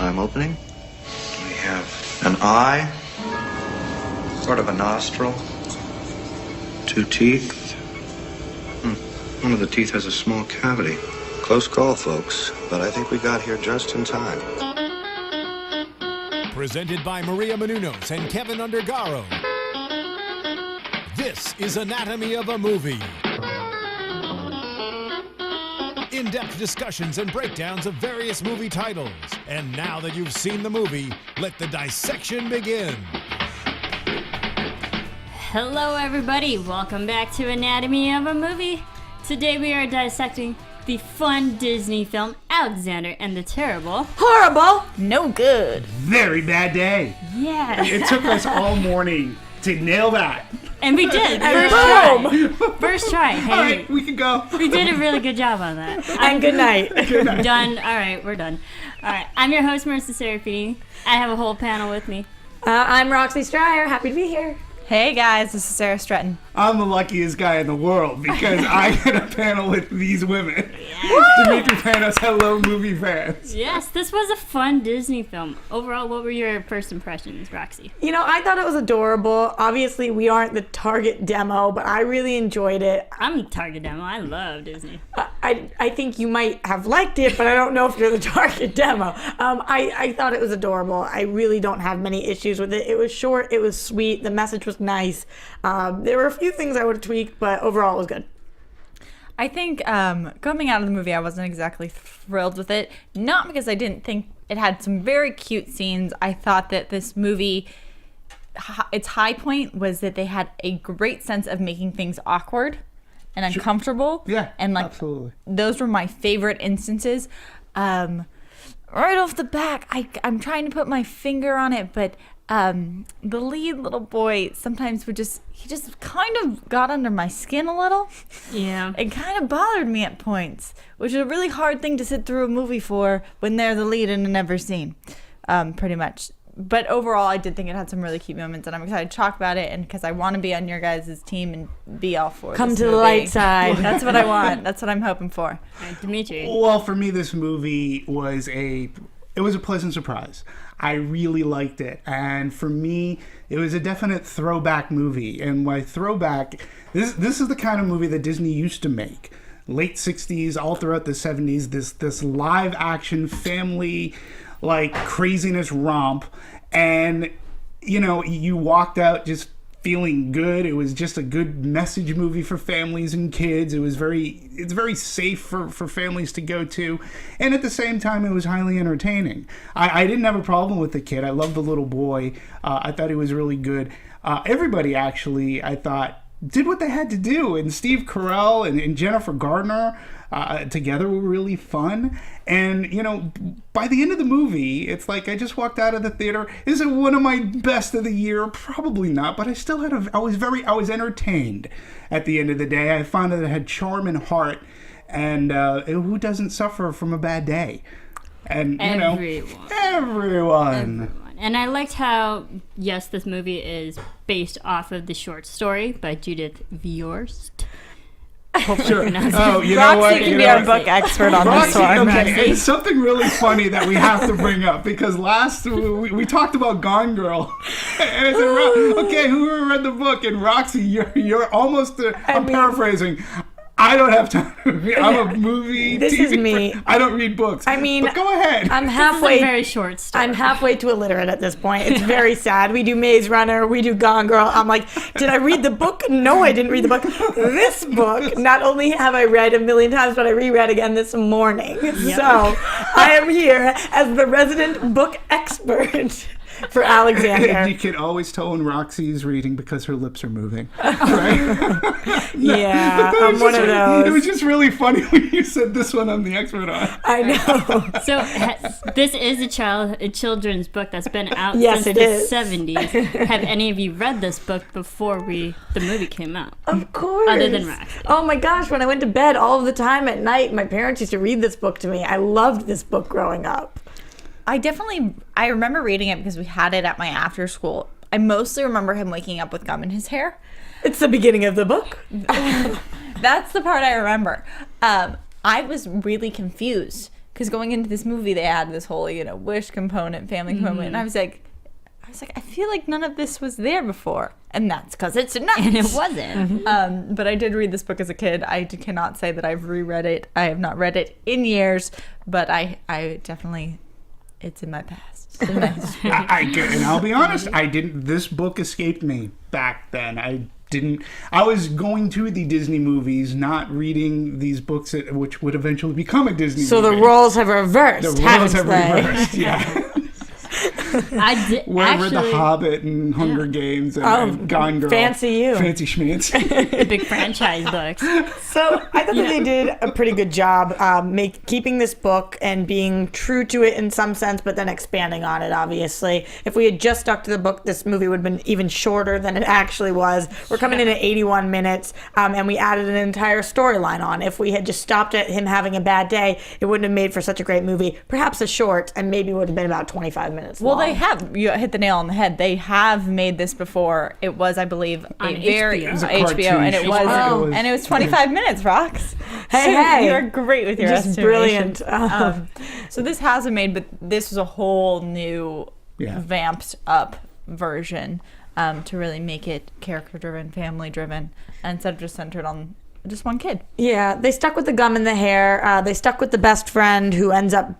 time opening. We have an eye, sort of a nostril, 2 teeth. One of the teeth has a small cavity. Close call, folks, but I think we got here just in time. Presented by Maria Menounos and Kevin Undergaro. This is Anatomy of a Movie. In-depth discussions and breakdowns of various movie titles. And now that you've seen the movie, let the dissection begin. Hello everybody, welcome back to Anatomy of a Movie. Today we are dissecting the fun Disney film Alexander and the Terrible. Horrible, no good. Very bad day. Yeah. It took us all morning to nail that. And we did. First try. Hey, all right, we can go. We did a really good job on that. And good night. Done. All right, we're done. All right, I'm your host, Marisa Serafini. I have a whole panel with me. I'm Roxy Striar. Happy to be here. Hey guys, this is Sara Stretton. I'm the luckiest guy in the world because I get a panel with these women. Demetri Panos, hello movie fans. Yes, this was a fun Disney film. Overall, what were your first impressions, Roxy? You know, I thought it was adorable. Obviously, we aren't the target demo, but I really enjoyed it. I'm the target demo. I love Disney. I think you might have liked it, but I don't know if you're the target demo. I thought it was adorable. I really don't have many issues with it. It was short. It was sweet. The message was nice. There were a few things I would have tweaked, but overall it was good. I think coming out of the movie, I wasn't exactly thrilled with it. Not because I didn't think it had some very cute scenes. I thought that this movie, its high point was that they had a great sense of making things awkward and uncomfortable. Yeah, and like absolutely. Those were my favorite instances. Right off the back, I'm trying to put my finger on it, but the lead little boy sometimes he just kind of got under my skin a little. Yeah. It kind of bothered me at points, which is a really hard thing to sit through a movie for when they're the lead in a never seen, pretty much. But overall, I did think it had some really cute moments, and I'm excited to talk about it, and because I want to be on your guys' team and be all for Come this to movie. the light side. That's what I want. That's what I'm hoping for. All right, Demetri. Well, for me, this movie was a pleasant surprise. I really liked it. And for me, it was a definite throwback movie. And by throwback, this is the kind of movie that Disney used to make. Late 60s, all throughout the 70s, this live action family, like craziness romp. And, you know, you walked out just feeling good. It was just a good message movie for families and kids. It's very safe for families to go to, and at the same time it was highly entertaining. I didn't have a problem with the kid. I loved the little boy. I thought he was really good. Everybody actually, I thought, did what they had to do, and Steve Carell and Jennifer Gardner together were really fun. And, you know, by the end of the movie, it's like I just walked out of the theater. Is it one of my best of the year? Probably not, but I still I was entertained at the end of the day. I found that it had charm and heart, and who doesn't suffer from a bad day? And, you know, everyone. And I liked how, yes, this movie is based off of the short story by Judith Viorst. Sure. Oh, you know what? Roxy can be our book expert on this one. Okay, it's something really funny that we have to bring up because last we talked about Gone Girl, and I said, okay, who read the book? And Roxy, you're almost. I'm paraphrasing. I don't have time. I'm a movie. This is me. I don't read books. I mean, but go ahead. I'm This halfway. is a very short story. I'm halfway to illiterate at this point. It's very sad. We do Maze Runner. We do Gone Girl. I'm like, did I read the book? No, I didn't read the book. This book, not only have I read a million times, but I reread again this morning. Yep. So I am here as the resident book expert for Alexander. You can always tell when Roxy's reading because her lips are moving. Right? Yeah, I'm one of those. It was just really funny when you said this one I'm the expert on. I know. So this is a children's book that's been out Yes, since it the is. 70s. Have any of you read this book before the movie came out? Of course. Other than Roxy. Oh my gosh, when I went to bed all of the time at night, my parents used to read this book to me. I loved this book growing up. I remember reading it because we had it at my after school. I mostly remember him waking up with gum in his hair. It's the beginning of the book. That's the part I remember. I was really confused because going into this movie, they had this whole, wish component, family component, and I was like, I feel like none of this was there before, and that's because it's not. And it wasn't. But I did read this book as a kid. I cannot say that I've reread it. I have not read it in years, but I definitely, it's in my past. It's in my history. And I'll be honest, this book escaped me back then. I was going to the Disney movies, not reading these books which would eventually become a Disney movie. So the roles have reversed. The roles have reversed, yeah. Where were The Hobbit and Hunger Games and Gone Girl? Fancy you. Fancy schmance. Big franchise books. So I thought that they did a pretty good job keeping this book and being true to it in some sense, but then expanding on it, obviously. If we had just stuck to the book, this movie would have been even shorter than it actually was. We're coming in at 81 minutes, and we added an entire storyline on. If we had just stopped at him having a bad day, it wouldn't have made for such a great movie. Perhaps a short, and maybe would have been about 25 minutes long. Well, you hit the nail on the head. They have made this before. It was, I believe, On HBO, and it cartoon. was 25 minutes, Rox. Hey. You're great with your Just estimations. brilliant. So this has been made, but this was a whole new, vamped up version to really make it character driven, family driven, instead of just centered on just one kid. Yeah, they stuck with the gum in the hair. They stuck with the best friend who ends up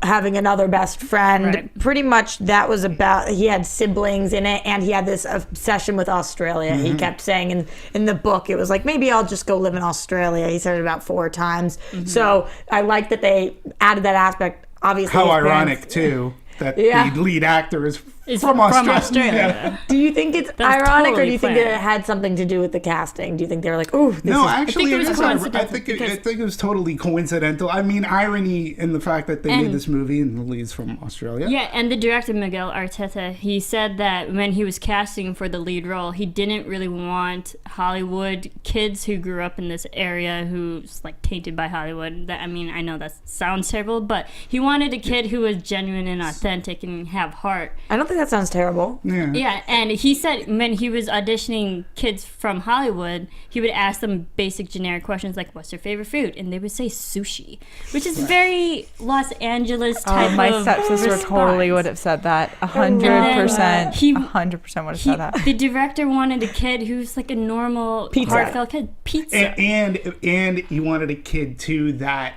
having another best friend. Right. Pretty much that was about, he had siblings in it, and he had this obsession with Australia. He kept saying in the book, it was like, maybe I'll just go live in Australia. He said it about 4 times. So I like that they added that aspect. Obviously, How his ironic, parents- too, that Yeah. the lead actor is It's from Australia. Yeah. Do you think it's That's ironic, or totally do you think planned. that it had something to do with the casting? Do you think they were like, "Ooh, this No, is actually, it it was is. I coincidental think because- it was totally coincidental. I mean, irony in the fact that they made this movie and the lead's from Australia. Yeah, and the director, Miguel Arteta, he said that when he was casting for the lead role, he didn't really want Hollywood kids who grew up in this area who's like tainted by Hollywood. That, I mean, I know that sounds terrible, but he wanted a kid who was genuine and authentic and have heart. I don't think that sounds terrible. Yeah. Yeah, and he said when he was auditioning kids from Hollywood, he would ask them basic generic questions like, what's your favorite food? And they would say sushi, which is very Los Angeles type My of stepsister response. totally would have said that. 100%. He- 100% would have said that. The director wanted a kid who's like a normal, Pizza. heartfelt kid. Pizza. And he wanted a kid too that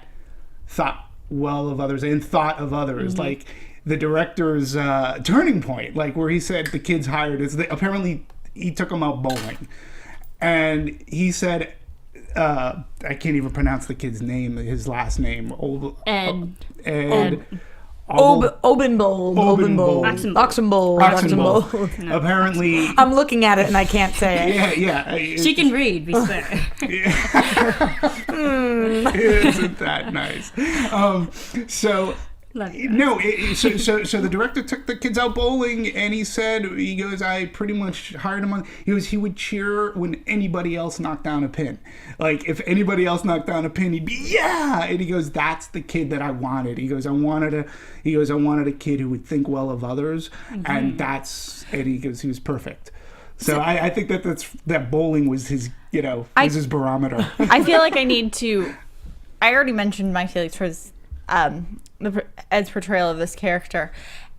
thought well of others and thought of others. Like the director's turning point, like where he said the kid's hired is apparently he took him out bowling, and he said I can't even pronounce the kid's name, his last name. Ed. Obenbold. Oxenbold. Apparently, I'm looking at it and I can't say it. yeah. She can read, we swear. Isn't that nice? So Love you. no, so the director took the kids out bowling, and he goes, I pretty much hired him on. He would cheer when anybody else knocked down a pin. Like if anybody else knocked down a pin, he'd be yeah, and he goes, that's the kid that I wanted. He goes, I wanted a kid who would think well of others, and he goes, he was perfect. So I think that bowling was his, was his barometer. I feel like I need to. I already mentioned my feelings towards Ed's portrayal of this character,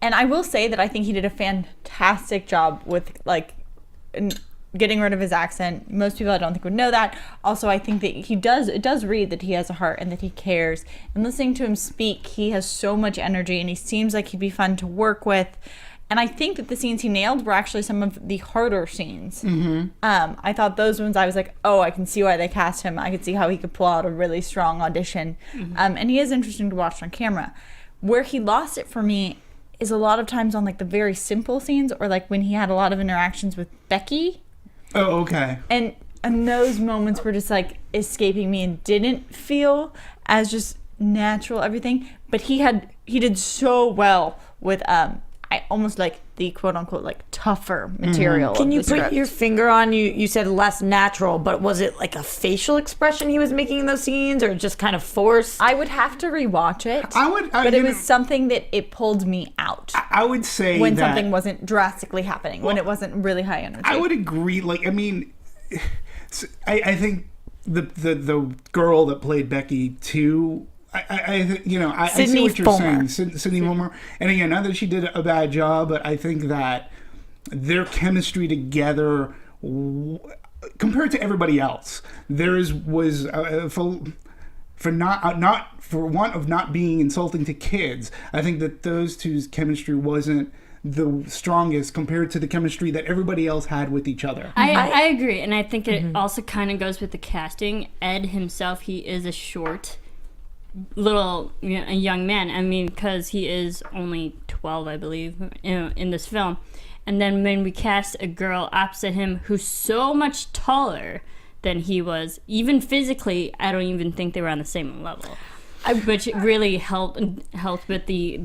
and I will say that I think he did a fantastic job with getting rid of his accent. Most people I don't think would know that. Also, I think that it does read that he has a heart and that he cares. And listening to him speak, he has so much energy, and he seems like he'd be fun to work with. And I think that the scenes he nailed were actually some of the harder scenes. I thought those ones, I was like, oh, I can see why they cast him. I could see how he could pull out a really strong audition. And he is interesting to watch on camera. Where he lost it for me is a lot of times on like the very simple scenes, or like when he had a lot of interactions with Becky. Oh, okay. And those moments were just like escaping me and didn't feel as just natural everything. But he did so well with I almost like the quote unquote like tougher material. Can of you the put script. your finger on, you said less natural, but was it like a facial expression he was making in those scenes, or just kind of forced? I would have to rewatch it. But it was something that it pulled me out. I would say when that something wasn't drastically happening, when it wasn't really high energy. I would agree. Like, I mean, I think the girl that played Becky too. I see Sydney what you're Fulmer. saying, Sydney Fulmer. And again, not that she did a bad job, but I think that their chemistry together, compared to everybody else, was for want of not being insulting to kids. I think that those two's chemistry wasn't the strongest compared to the chemistry that everybody else had with each other. I agree, and I think it also kind of goes with the casting. Ed himself, he is a short, little, a young man. I mean, because he is only 12, I believe, in this film. And then when we cast a girl opposite him who's so much taller than he was, even physically, I don't even think they were on the same level. Which really helped with the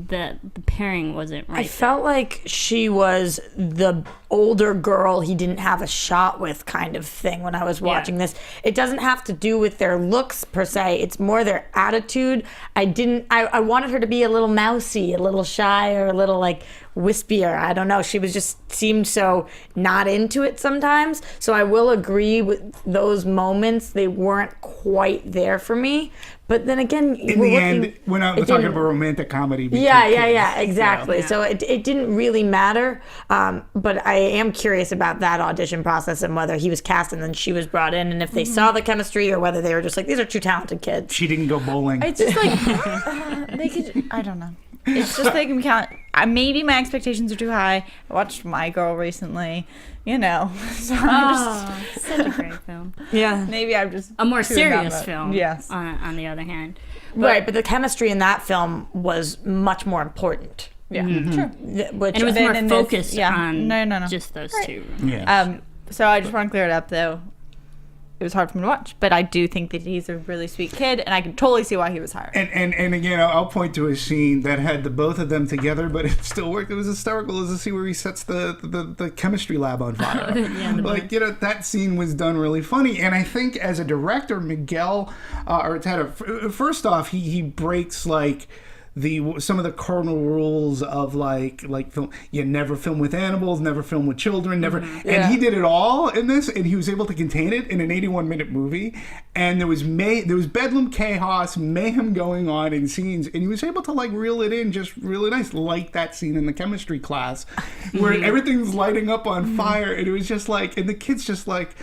pairing wasn't right. I felt like she was the older girl he didn't have a shot with kind of thing when I was watching this. It doesn't have to do with their looks per se. It's more their attitude. I wanted her to be a little mousy, a little shy, or a little like wispier. I don't know. She was just seemed so not into it sometimes. So I will agree with those moments. They weren't quite there for me. But then again, in the end, we're talking about a romantic comedy. Yeah, exactly. So it didn't really matter. But I am curious about that audition process and whether he was cast and then she was brought in, and if they saw the chemistry or whether they were just like, these are two talented kids. She didn't go bowling. It's just like they could. I don't know. It's just they can count. Maybe my expectations are too high. I watched My Girl recently, So it's such a great film. Yeah. Maybe I'm just A more too serious enamored. film. Yes. On the other hand, Right, but the chemistry in that film was much more important. Yeah. Sure. Which and it was then more in this- focused yeah. on No. just those two. Yeah. So I just want to clear it up, though. It was hard for me to watch, but I do think that he's a really sweet kid, and I can totally see why he was hired. And again, I'll point to a scene that had the both of them together, but it still worked. It was hysterical as to see where he sets the chemistry lab on fire. That scene was done really funny. And I think as a director, Miguel Arteta, first off, he breaks like some of the cardinal rules of like film. You never film with animals, never film with children, never. And he did it all in this, and he was able to contain it in an 81-minute movie. And there was bedlam, chaos, mayhem going on in scenes, and he was able to like reel it in just really nice, like that scene in the chemistry class where everything's lighting up on fire, and it was just like, and the kid's just like,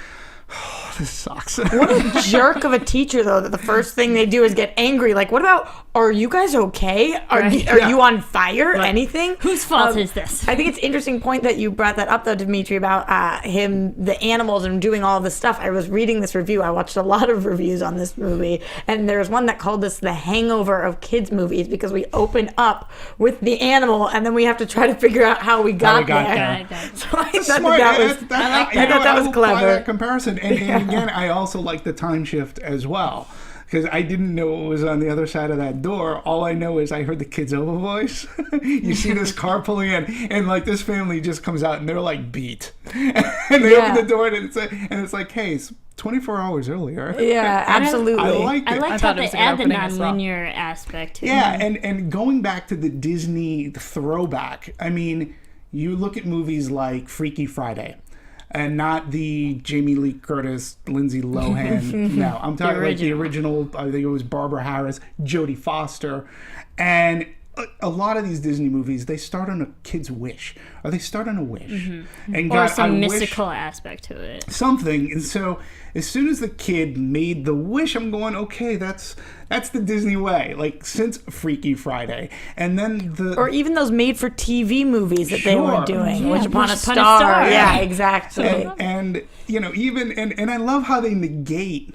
oh, this sucks. What a jerk of a teacher, though, that the first thing they do is get angry. Like, what about, are you guys okay? Are you on fire? Right. Anything? Whose fault is this? I think it's an interesting point that you brought that up, though, Demetri, about the animals and doing all this stuff. I was reading this review. I watched a lot of reviews on this movie, and there was one that called this the hangover of kids' movies because we open up with the animal, and then we have to try to figure out how we got there. So I thought that was clever. That comparison. And again, I also like the time shift as well, because I didn't know what was on the other side of that door. All I know is I heard the kid's Ova voice. You see this car pulling in, and like this family just comes out, and they're like beat, and they open the door, and it's like, hey, it's 24 hours earlier. Yeah, absolutely. I liked it. I liked how they add the non-linear aspect to it. Yeah, and going back to the Disney throwback, I mean, you look at movies like Freaky Friday. And not the Jamie Lee Curtis, Lindsay Lohan. No, I'm talking like the original. I think it was Barbara Harris, Jodie Foster, and a lot of these Disney movies, they start on a kid's wish, or they start on a wish, and or some mystical aspect to it. Something, and so as soon as the kid made the wish, I'm going, okay, that's the Disney way. Like since Freaky Friday, and then or even those made-for-TV movies that they were doing, Wish Upon a Star. Yeah, exactly. And even and I love how they negate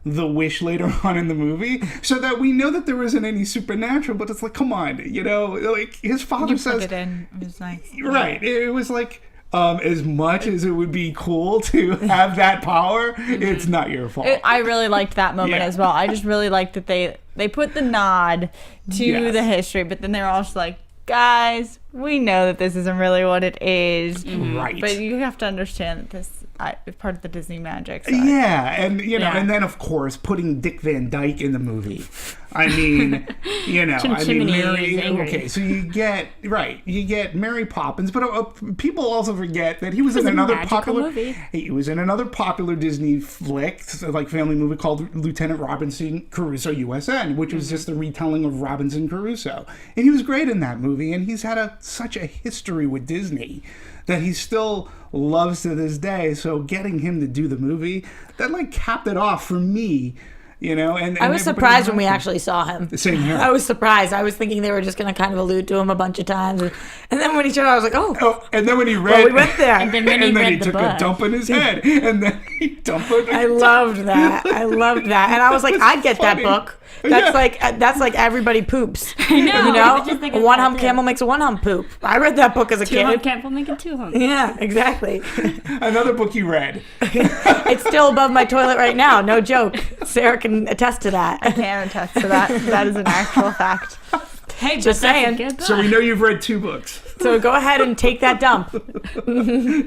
the wish later on in the movie, so that we know that there isn't any supernatural, but it's like, come on, like his father says, put it in. It was nice, right? It was like, as much as it would be cool to have that power, it's not your fault. I really liked that moment as well. I just really liked that they put the nod to the history, but then they're also like, guys, we know that this isn't really what it is, right? But you have to understand that this is part of the Disney magic. So and and then of course putting Dick Van Dyke in the movie. I mean, Chimney Mary. is angry. Okay, so you get Mary Poppins, but people also forget that he was in a another magical popular movie. He was in another popular Disney flick, like family movie called Lieutenant Robinson Crusoe USN, which was just a retelling of Robinson Crusoe, and he was great in that movie, and he's had such a history with Disney that he still loves to this day. So getting him to do the movie, that like capped it off for me. And I was surprised when we actually saw him. Same here. I was surprised. I was thinking they were just going to kind of allude to him a bunch of times. And then when he showed up, I was like, oh. And then when he read... we went there. And then when he read the took book. a dump in his head. And then he dumped it. I loved that. And I was like, I'd get that book. That's like everybody poops. I know. I was just A thinking one that hump too. camel makes a one hump poop. I read that book as a Two kid. hump camel making two humps. Yeah, exactly. Another book you read. It's still above my toilet right now. No joke. Sarah can attest to that. I can attest to that. That is an actual fact. Hey, Just saying. So we know you've read 2 books. So go ahead and take that dump.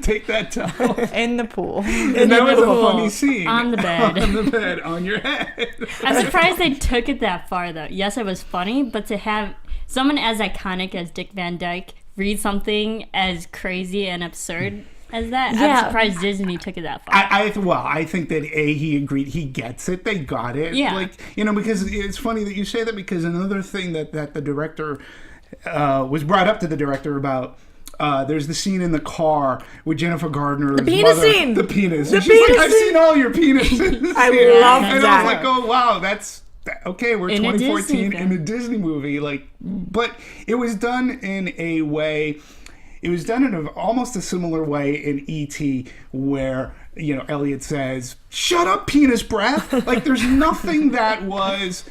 Take that dump. In the pool. And that was a funny scene. On the bed. On the bed, on your head. I'm surprised they took it that far, though. Yes, it was funny, but to have someone as iconic as Dick Van Dyke read something as crazy and absurd as that, Yeah. I'm surprised Disney took it that far. I think that he agreed. He gets it. They got it. Yeah. Because it's funny that you say that, because another thing that the director was brought up to the director about. There's the scene in the car with Jennifer Gardner. The penis scene. The penis. The And she's penis like, I've scene. seen all your penises. I here." love And that. I was like, oh wow, that's okay. We're In a 2014 Disney in a Disney movie, but it was done in a way. It was done in almost a similar way in E.T., where Elliot says, "Shut up, penis breath." Like there's nothing that was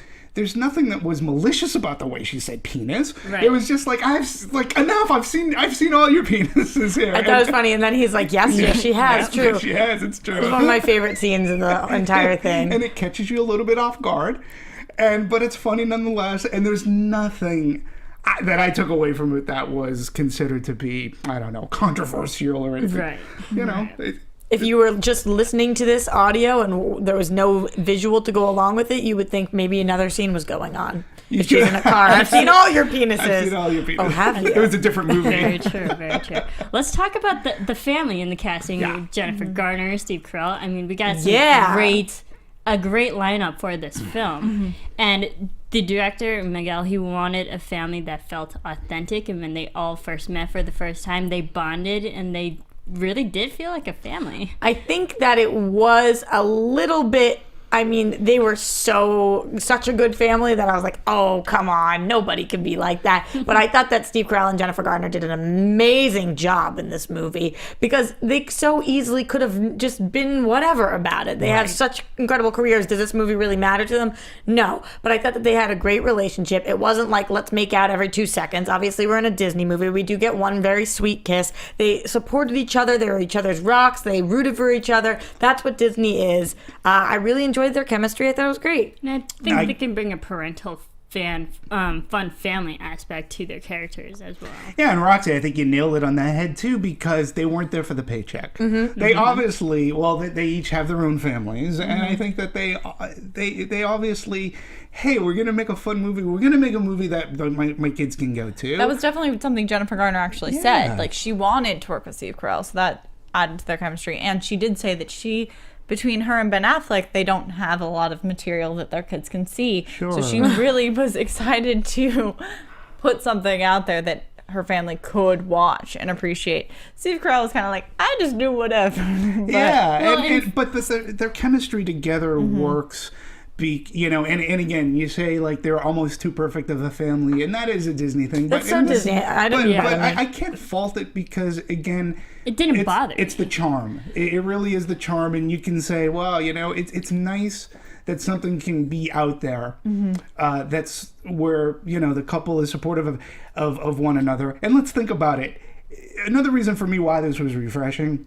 malicious about the way she said penis. Right. It was just like enough. I've seen all your penises here. I thought it was funny. And then he's like, yes, she has. True. She has. It's true. It's one of my favorite scenes in the entire thing. And it catches you a little bit off guard, but it's funny nonetheless. And there's nothing that I took away from it that was considered to be, I don't know, controversial or anything. Right. If you were just listening to this audio and there was no visual to go along with it, you would think maybe another scene was going on. If she's in a car, I've seen all your penises. I've seen all your penises. Oh, have you? It was a different movie. Very true, very true. Let's talk about the family in the casting. Yeah. Jennifer Garner, Steve Carell. I mean, we got some a great lineup for this film. And the director, Miguel, he wanted a family that felt authentic. And when they all first met for the first time, they bonded and they really did feel like a family. I think that it was a little bit, I mean, they were such a good family that I was like, oh, come on, nobody can be like that. But I thought that Steve Carell and Jennifer Garner did an amazing job in this movie because they so easily could have just been whatever about it. They have such incredible careers. Does this movie really matter to them? No. But I thought that they had a great relationship. It wasn't like, let's make out every 2 seconds. Obviously, we're in a Disney movie. We do get one very sweet kiss. They supported each other. They were each other's rocks. They rooted for each other. That's what Disney is. I really enjoyed their chemistry. I thought it was great. And I think they can bring a parental fun family aspect to their characters as well. Yeah, and Roxy, I think you nailed it on the head too, because they weren't there for the paycheck. They obviously, they each have their own families, and I think that they obviously, hey, we're gonna make a fun movie. We're gonna make a movie that my kids can go to. That was definitely something Jennifer Garner actually said. Like, she wanted to work with Steve Carell, so that added to their chemistry. And she did say that between her and Ben Affleck, they don't have a lot of material that their kids can see. Sure. So she really was excited to put something out there that her family could watch and appreciate. Steve Carell was kind of like, I just do whatever. But their chemistry together works. And again, you say like they're almost too perfect of a family, and that is a Disney thing. That's so Disney. I can't fault it because, again, it didn't bother. It's the charm. It really is the charm, and you can say, well, it's nice that something can be out there. That's where the couple is supportive of one another. And let's think about it. Another reason for me why this was refreshing.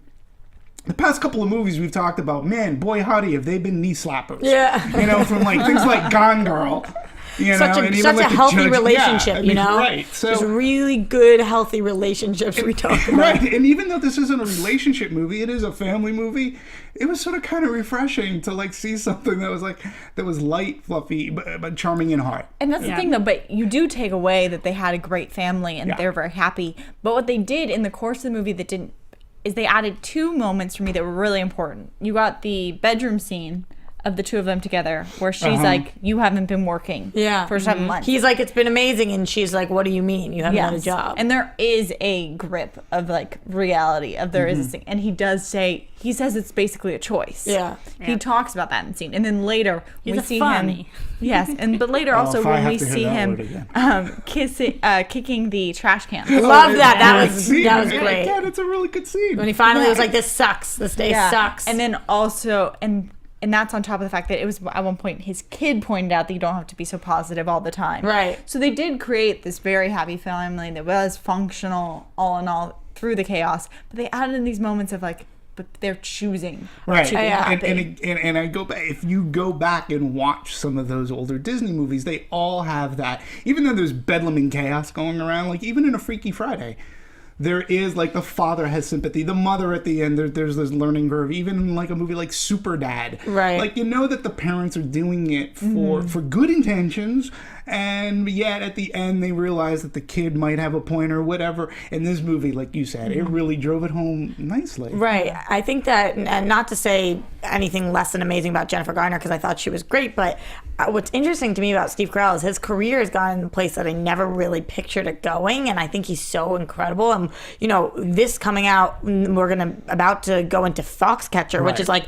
The past couple of movies we've talked about, man, boy howdy, have they been knee slappers. Yeah. From like things like Gone Girl. Such and even such a like the healthy judge- relationship, yeah, I mean, Right. There's really good, healthy relationships we talk about. Right, and even though this isn't a relationship movie, it is a family movie. It was sort of kind of refreshing to like see something that was light, fluffy, but charming in heart. And that's the thing, though. But you do take away that they had a great family and they're very happy. But what they did in the course of the movie that didn't is they added two moments for me that were really important. You got the bedroom scene of the two of them together where she's like, you haven't been working for 7 months. He's like, it's been amazing, and she's like, what do you mean? You haven't had a job. And there is a grip of like reality of there is this thing. And he says it's basically a choice. Yeah. He talks about that in the scene. And then later we see funny. him. Yes. But later also if I when have we to hear see that him kicking the trash can. Love that. That was Scene. great. God, it's a really good scene. When he finally was like, this sucks. This day sucks. And then also, and that's on top of the fact that it was at one point his kid pointed out that you don't have to be so positive all the time. Right. So they did create this very happy family that was functional all in all through the chaos. But they added in these moments of like, but they're choosing Right. to be happy. And I go back, if you go back and watch some of those older Disney movies, they all have that. Even though there's bedlam and chaos going around, like even in a Freaky Friday, there is like the father has sympathy, the mother at the end, there's this learning curve. Even in like a movie like Super Dad, right? Like you know that the parents are doing it for good intentions, and yet at the end they realize that the kid might have a point or whatever. In this movie, like you said, it really drove it home nicely. Right. I think that, and not to say anything less than amazing about Jennifer Garner, because I thought she was great, but what's interesting to me about Steve Carell is his career has gone in a place that I never really pictured it going, and I think he's so incredible. And this coming out, we're about to go into Foxcatcher, which is like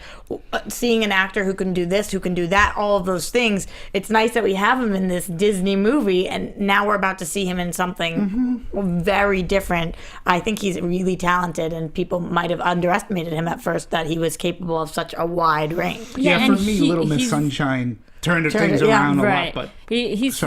seeing an actor who can do this, who can do that, all of those things. It's nice that we have him in this Disney movie, and now we're about to see him in something very different. I think he's really talented, and people might have underestimated him at first that he was capable of such a wide range. Yeah, for me, Little Miss Sunshine turned things around a lot, but he's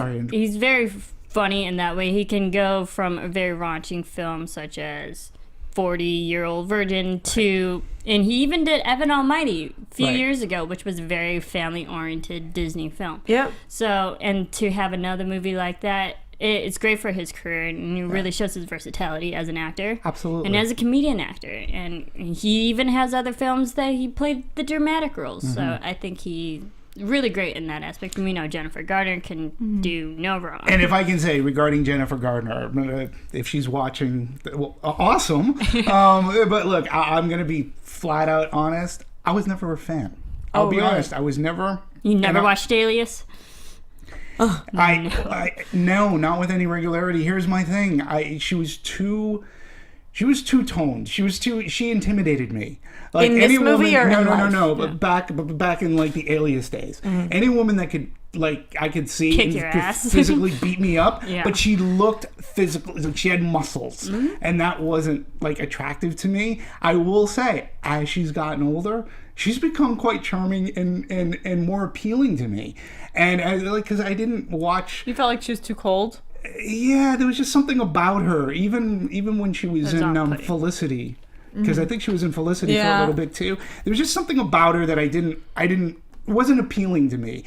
very funny in that way. He can go from a very raunchy film such as 40-Year-Old Virgin to, and he even did Evan Almighty a few years ago, which was a very family-oriented Disney film. Yep. So, and to have another movie like that, it's great for his career, and it really shows his versatility as an actor. Absolutely. And as a comedian actor. And he even has other films that he played the dramatic roles. So I think he really great in that aspect. And we know Jennifer Garner can do no wrong. And if I can say regarding Jennifer Garner, if she's watching, well, awesome. But look, I'm going to be flat out honest. I was never a fan. I'll be honest. I was never. You never watched Alias? No, not with any regularity. Here's my thing. She was too toned. She intimidated me. Like in this movie or no. But back in like the Alias days, any woman that could I could see kick your ass, physically beat me up, yeah. But she looked physical. Like she had muscles, and that wasn't attractive to me. I will say, as she's gotten older, she's become quite charming and more appealing to me. And because I didn't watch. You felt like she was too cold? Yeah, there was just something about her, even when she was in Felicity, because I think she was in Felicity for a little bit too. There was just something about her that wasn't appealing to me.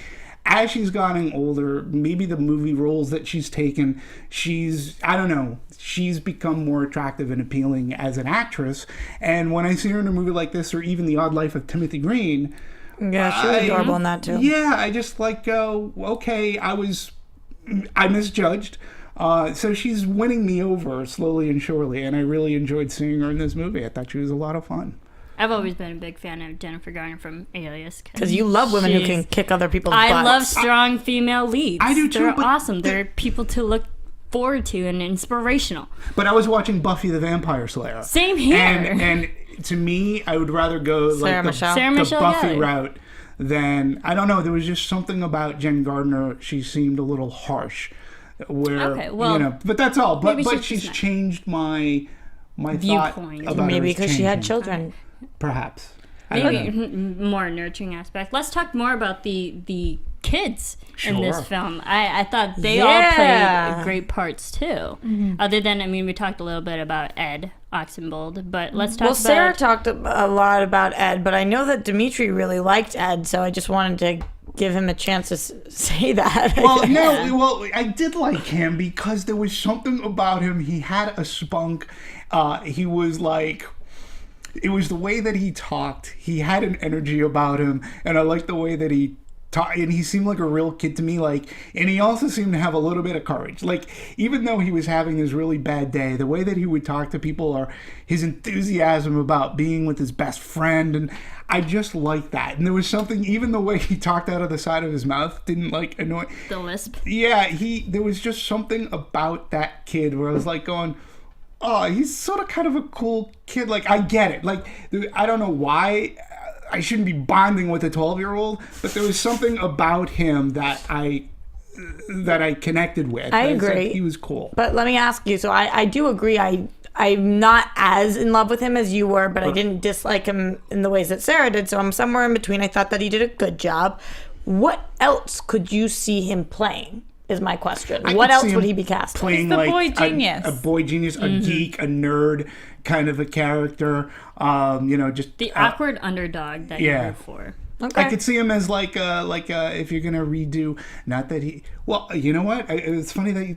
As she's gotten older, maybe the movie roles that she's taken, she's become more attractive and appealing as an actress. And when I see her in a movie like this, or even The Odd Life of Timothy Green, yeah, she was adorable in that too. Yeah, I just okay, I misjudged. So she's winning me over slowly and surely, and I really enjoyed seeing her in this movie. I thought she was a lot of fun. I've always been a big fan of Jennifer Garner from Alias. Because you love women who can kick other people's butts. I love strong female leads. I do too. They're awesome. They're people to look forward to and inspirational. But I was watching Buffy the Vampire Slayer. Same here. And to me, I would rather go Sarah the Buffy route than, I don't know, there was just something about Jen Gardner. She seemed a little harsh. But that's all. But she's changed my viewpoint. Thought about maybe because she had children. Perhaps. Maybe more nurturing aspect. Let's talk more about the kids in this film. I thought they all played great parts too. Other than, we talked a little bit about Ed Oxenbould, but let's talk about... Sarah talked a lot about Ed, but I know that Demetri really liked Ed, so I just wanted to give him a chance to say that. Well, no, well, I did like him because there was something about him. He had a spunk. He was like, it was the way that he talked. He had an energy about him, and I liked the way that he talked. And he seemed like a real kid to me. Like, and he also seemed to have a little bit of courage. Like, even though he was having this really bad day, the way that he would talk to people, or his enthusiasm about being with his best friend, and I just liked that. And there was something, even the way he talked out of the side of his mouth didn't like annoy. The lisp. Yeah, there was just something about that kid where I was like going, oh, he's sort of kind of a cool kid. Like, I get it. Like, I don't know why I shouldn't be bonding with a 12-year-old, but there was something about him that I connected with. I agree. Said he was cool. But let me ask you, so I do agree. I'm not as in love with him as you were, but I didn't dislike him in the ways that Sarah did, so I'm somewhere in between. I thought that he did a good job. What else could you see him playing, is my question. What else would he be cast playing? The Like boy genius. A boy genius, a geek, a nerd kind of a character. Just The awkward underdog that you root for. Okay. I could see him as like if you're gonna redo, not that he. Well, you know what? It's funny that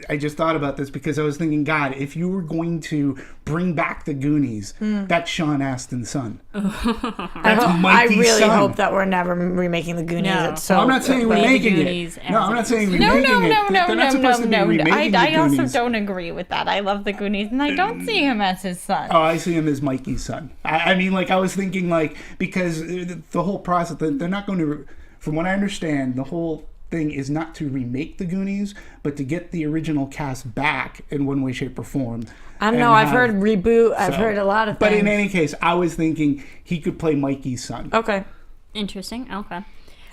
I just thought about this because I was thinking, God, if you were going to bring back the Goonies, that's Sean Astin's son. I really hope that we're never remaking the Goonies. No. It's so I'm not saying remaking Goonies it. No, I'm not saying No, remaking no, it. no, They're not supposed to be remaking the I also Goonies. don't agree with that. I love the Goonies, and I don't see him as his son. Oh, I see him as Mikey's son. I mean, like, I was thinking, like, because the whole process, they're not going to, from what I understand, the whole thing is not to remake the Goonies, but to get the original cast back in one way, shape, or form. I don't know. I've heard reboot. I've heard a lot of things. But in any case, I was thinking he could play Mikey's son. Okay. Interesting. Okay.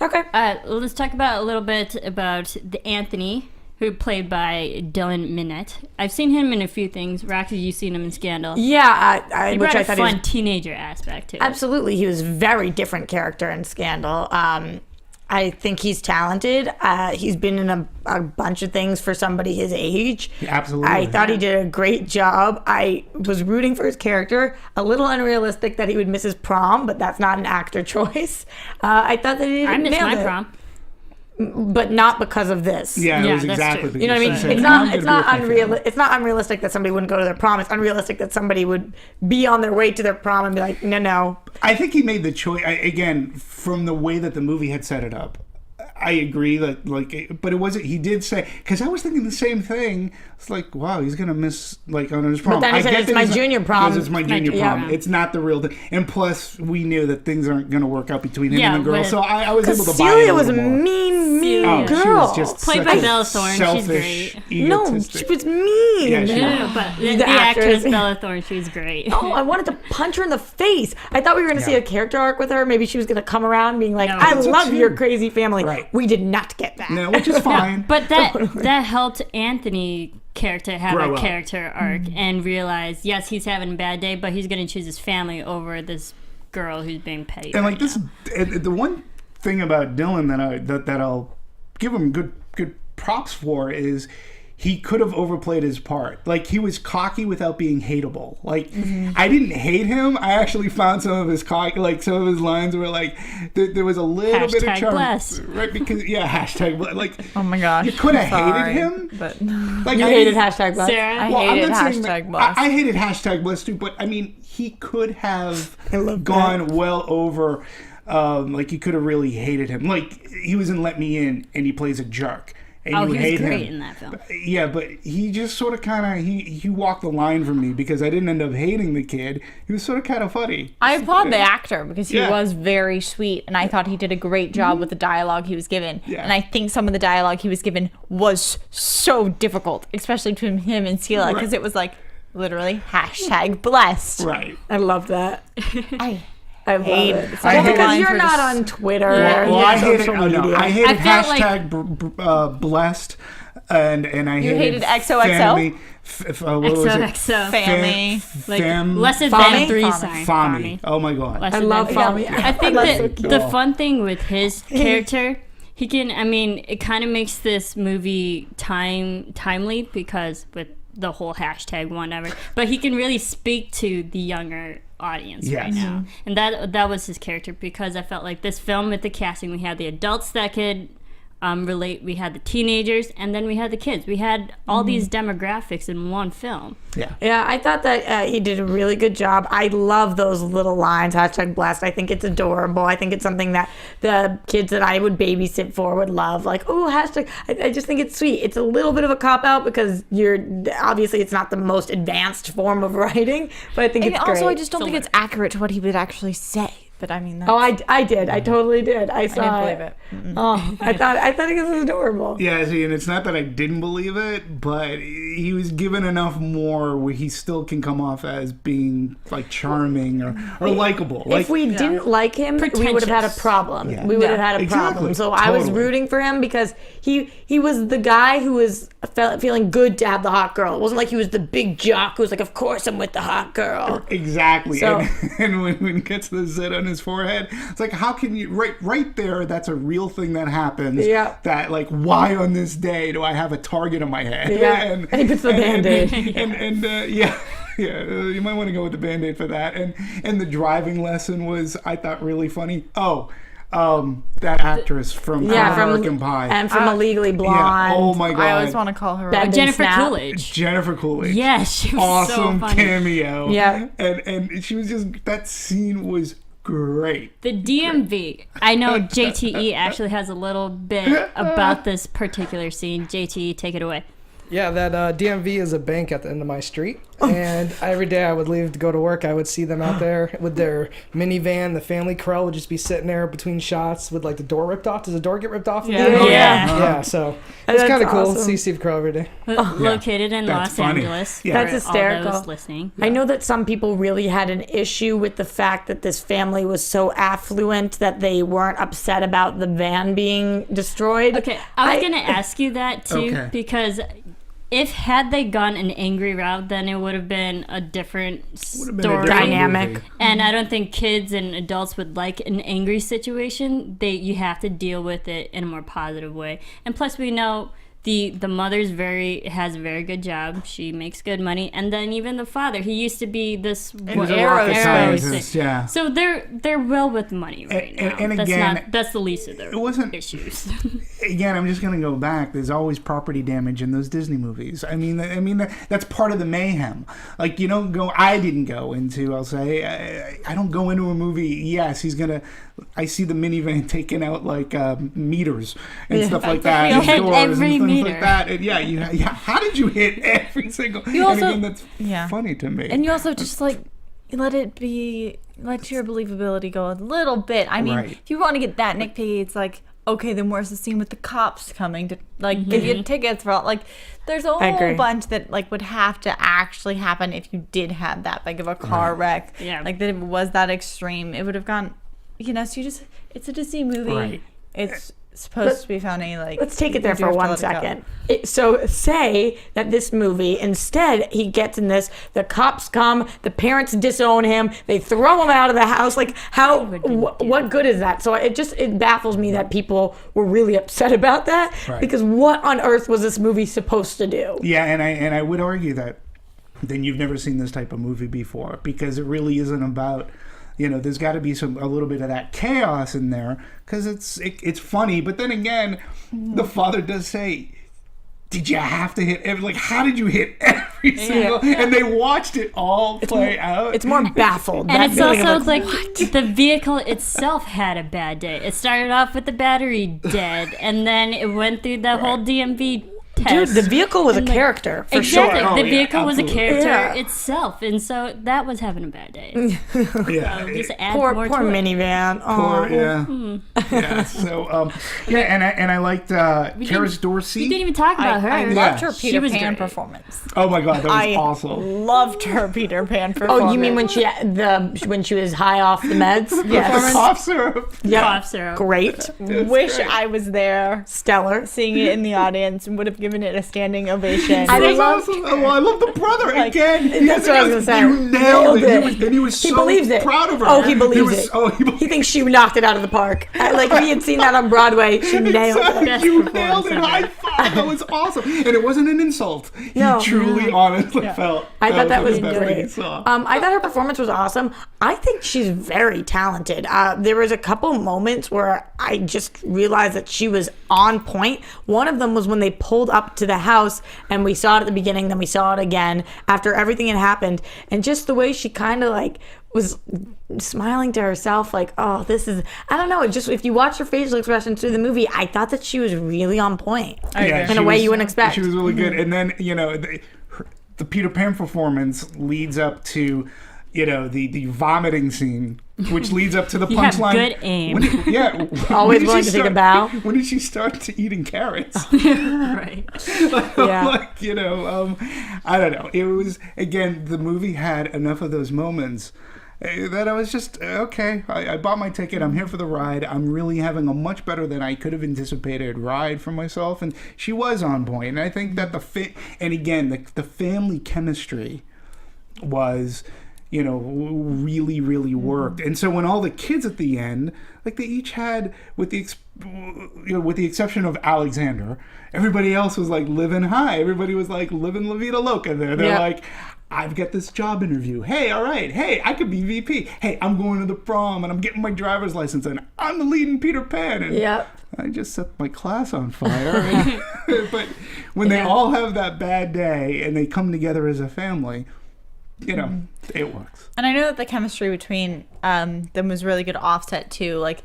Okay. Let's talk about a little bit about the Anthony, who played by Dylan Minnette. I've seen him in a few things. Roxy, you've seen him in Scandal. Yeah, He which brought I a thought fun teenager aspect to it. absolutely. He was a very different character in Scandal. I think he's talented. He's been in a bunch of things for somebody his age. Absolutely. I thought he did a great job. I was rooting for his character. A little unrealistic that he would miss his prom, but that's not an actor choice. I thought that he I missed nailed my it. prom. But not because of this. Yeah, Yeah, it was that's exactly. true. You know what I mean? Said, It's "I'm not gonna be with my family." it's not unrealistic that somebody wouldn't go to their prom. It's unrealistic that somebody would be on their way to their prom and be like, no. I think he made the choice again from the way that the movie had set it up. I agree that but it wasn't. He did say, because I was thinking the same thing. It's like, wow, he's gonna miss on his prom. But then he said, it's my junior prom. Because it's my junior yeah. prom. It's not the real thing. And plus, we knew that things aren't gonna work out between him Yeah, and the girl. but- So I was able to buy it Celia a was a little more. mean Oh, girl. she was just Played such by a Bella Thorne. She's selfish, great. No, egotistic. she was mean. Yeah, she was. No, but the The actress actress. Bella Thorne, she's great. Oh, I wanted to punch her in the face. I thought we were going to see Yeah. a character arc with her. Maybe she was going to come around being like, No. I That's what love she- your crazy family. Right. We did not get that. No, which is fine. But that helped Anthony character have Grow a up. character arc and realize, yes, he's having a bad day, but he's going to choose his family over this girl who's being petty. And right like this, now. the one thing about Dylan that I'll give him good props for is he could have overplayed his part. Like, he was cocky without being hateable. Like, I didn't hate him. I actually found some of his some of his lines were like, there was a little bit of Hashtag charm. blessed. Right, because, hashtag blessed. Like, Oh my gosh. you could have Sorry, hated him. But Like, You I hated mean- hashtag blessed. Sarah, I Well, I'm hated not saying hashtag that- blessed. I hated hashtag blessed too, but I mean, he could have love gone well over. Like, you could have really hated him. Like, he was in Let Me In, and he plays a jerk, and oh, you he hate was great him. in that film. Yeah, but he just sort of kind of he walked the line for me because I didn't end up hating the kid. He was sort of kind of funny. I applaud the actor because he Yeah. was very sweet, and I thought he did a great job with the dialogue he was given. Yeah. And I think some of the dialogue he was given was so difficult, especially between him and Sela, because Right. it was like literally hashtag blessed. Right. I love that. I I love hate it. it. Well, because Line you're for not this- on Twitter. Yeah. You're Well, I on hated. social Oh, no, media. I hated I felt like- hashtag blessed, and I hated XOXO? family, what was it? XOXO. Family. Like, Fam- less than Fami? three Fami. sign. Fami. Oh my god. Less I than love three. Fami. I think That's that so cute. the fun thing with his character, he can, I mean, it kind of makes this movie timely because with the whole hashtag whatever, but he can really speak to the younger audience Yes. right now, and that was his character, because I felt like this film, with the casting, we had the adults that could relate, we had the teenagers, and then we had the kids. We had all these demographics in one film. Yeah, I thought that he did a really good job. I love those little lines, #blessed. I think it's adorable. I think it's something that the kids that I would babysit for would love. Like, oh, hashtag. I just think it's sweet. It's a little bit of a cop-out because obviously it's not the most advanced form of writing, but I think And it's also, great. I just don't think it's accurate to what he would actually say. But I mean, that's, Oh, I did. I totally did. I saw I didn't believe it. Oh, I thought it was adorable. Yeah, see, and it's not that I didn't believe it, but he was given enough more where he still can come off as being like charming or likable. Like, If we didn't like him, we would have had a problem. Yeah. We would have had a Exactly. problem. So I was Totally. rooting for him because he was the guy who was feeling good to have the hot girl. It wasn't like he was the big jock who was like, of course I'm with the hot girl. Exactly. So- And when he gets the zit on his forehead, it's like, how can you, right there, that's a real thing that happens. Yeah. That, like, why on this day do I have a target on my head? Yeah. And he puts the Band-Aid. Yeah, you might want to go with the Band-Aid for that. And the driving lesson was, I thought, really funny. That actress from American Pie. And from Illegally Blonde. Yeah. Oh my God. I always want to call her. Bend and Jennifer Snap. Coolidge. Jennifer Coolidge. Yes, she was so Awesome funny. cameo. Yeah. And she was just, that scene was great. The DMV. I know JTE actually has a little bit about this particular scene. JTE, take it away. Yeah, that DMV is a bank at the end of my street. And every day I would leave to go to work, I would see them out there with their minivan. The family Krell would just be sitting there between shots with like the door ripped off. Does the door get ripped off? Yeah. Yeah, so it's That's kind of cool to awesome. see Steve Krell every day. Located in That's Los funny. Angeles. Yeah. That's for all hysterical. those listening. I know that some people really had an issue with the fact that this family was so affluent that they weren't upset about the van being destroyed. Okay, I was going to ask you that too, Okay. because had they gone an angry route, then it would have been a different Would've been a story. different Dynamic. movie. And I don't think kids and adults would like an angry situation. You have to deal with it in a more positive way. And plus, we know the mother's has a very good job. She makes good money, and then even the father, he used to be this was a rocket scientist, yeah. So they're well with money right now. and that's again, that's the least of their wasn't- issues. Again, I'm just gonna go back. There's always property damage in those Disney movies. I mean, that's part of the mayhem. Like, you don't go. I didn't go into. I'll say I don't go into a movie. Yes, he's gonna. I see the minivan taking out like meters and stuff like that. You hit doors every and things meter. like that. And yeah. How did you hit every single? You also- and again, that's funny to me. And you also just like let your believability go a little bit. I mean, Right. if you want to get that nitpicky, it's like, okay, then where's the scene with the cops coming to like give you tickets for like? There's a agree. whole bunch that like would have to actually happen if you did have that big of a car wreck. Yeah. Like that it was that extreme. It would have gone. So it's a Disney movie. Right. It's supposed to be funny. Like, Let's take it you there do for have to 1 let it go. second. So say that this movie, instead he gets in this, the cops come, the parents disown him, they throw him out of the house. Like what good is that? So it baffles me that people were really upset about that, Right. because what on earth was this movie supposed to do? Yeah, and I would argue that then you've never seen this type of movie before, because it really isn't about, there's got to be a little bit of that chaos in there, because it's funny. But then again, the father does say, "Did you have to hit every? Like, how did you hit every single?" And they watched it all play out. It's more baffled. And That it's feeling of also like what? the vehicle itself had a bad day. It started off with the battery dead, and then it went through the whole DMV Dude, test. the vehicle was a And, like, character for exactly. sure. Oh, The yeah, vehicle was a absolutely. character Yeah. itself, and so that was having a bad day. yeah, Just add Poor more poor to it. minivan. Or, Oh. yeah. So and I liked Karis Dorsey. We didn't even talk about her. I loved her She Peter was Pan great. performance. Oh my God, that was I awesome. loved her Peter Pan performance. Oh, you mean when she was high off the meds? Yes. Cough syrup. Yep. Cough syrup. Great. Wish I was there Stellar. seeing it in the audience and would have given it a standing ovation. It was awesome. Oh, I love the brother again. That's what I was gonna say. You nailed it. He was He so believes it. proud of her. Oh, he believes it. Oh, he He thinks she knocked it out of the park. Like we had seen that on Broadway. She nailed it. Best You performance nailed it. ever. High five. That was awesome. And it wasn't an insult. No. He truly, honestly felt. I thought that was the best thing he great. saw. I thought her performance was awesome. I think she's very talented. There was a couple moments where I just realized that she was on point. One of them was when they pulled up to the house and we saw it at the beginning, then we saw it again after everything had happened. And just the way she kind of like was smiling to herself like, oh, this is, I don't know, it just, if you watch her facial expressions through the movie, I thought that she was really on point in a way you wouldn't expect. She was really good. And then, the Peter Pan performance leads up to, the vomiting scene, which leads up to the punchline. You have good aim. Always willing to take a bow. When did she start to eating carrots? Right. Yeah. I don't know. It was, again, the movie had enough of those moments that I was just, okay, I bought my ticket. I'm here for the ride. I'm really having a much better than I could have anticipated ride for myself. And she was on point. And I think that the family chemistry was, really, really worked. And so when all the kids at the end, like they each had, with the exception of Alexander, everybody else was like living high. Everybody was like living La Vida Loca there. They're like, I've got this job interview. Hey, all right. Hey, I could be VP. Hey, I'm going to the prom and I'm getting my driver's license and I'm the lead in Peter Pan. And I just set my class on fire. But when they all have that bad day and they come together as a family, it works. And I know that the chemistry between them was really good offset too. Like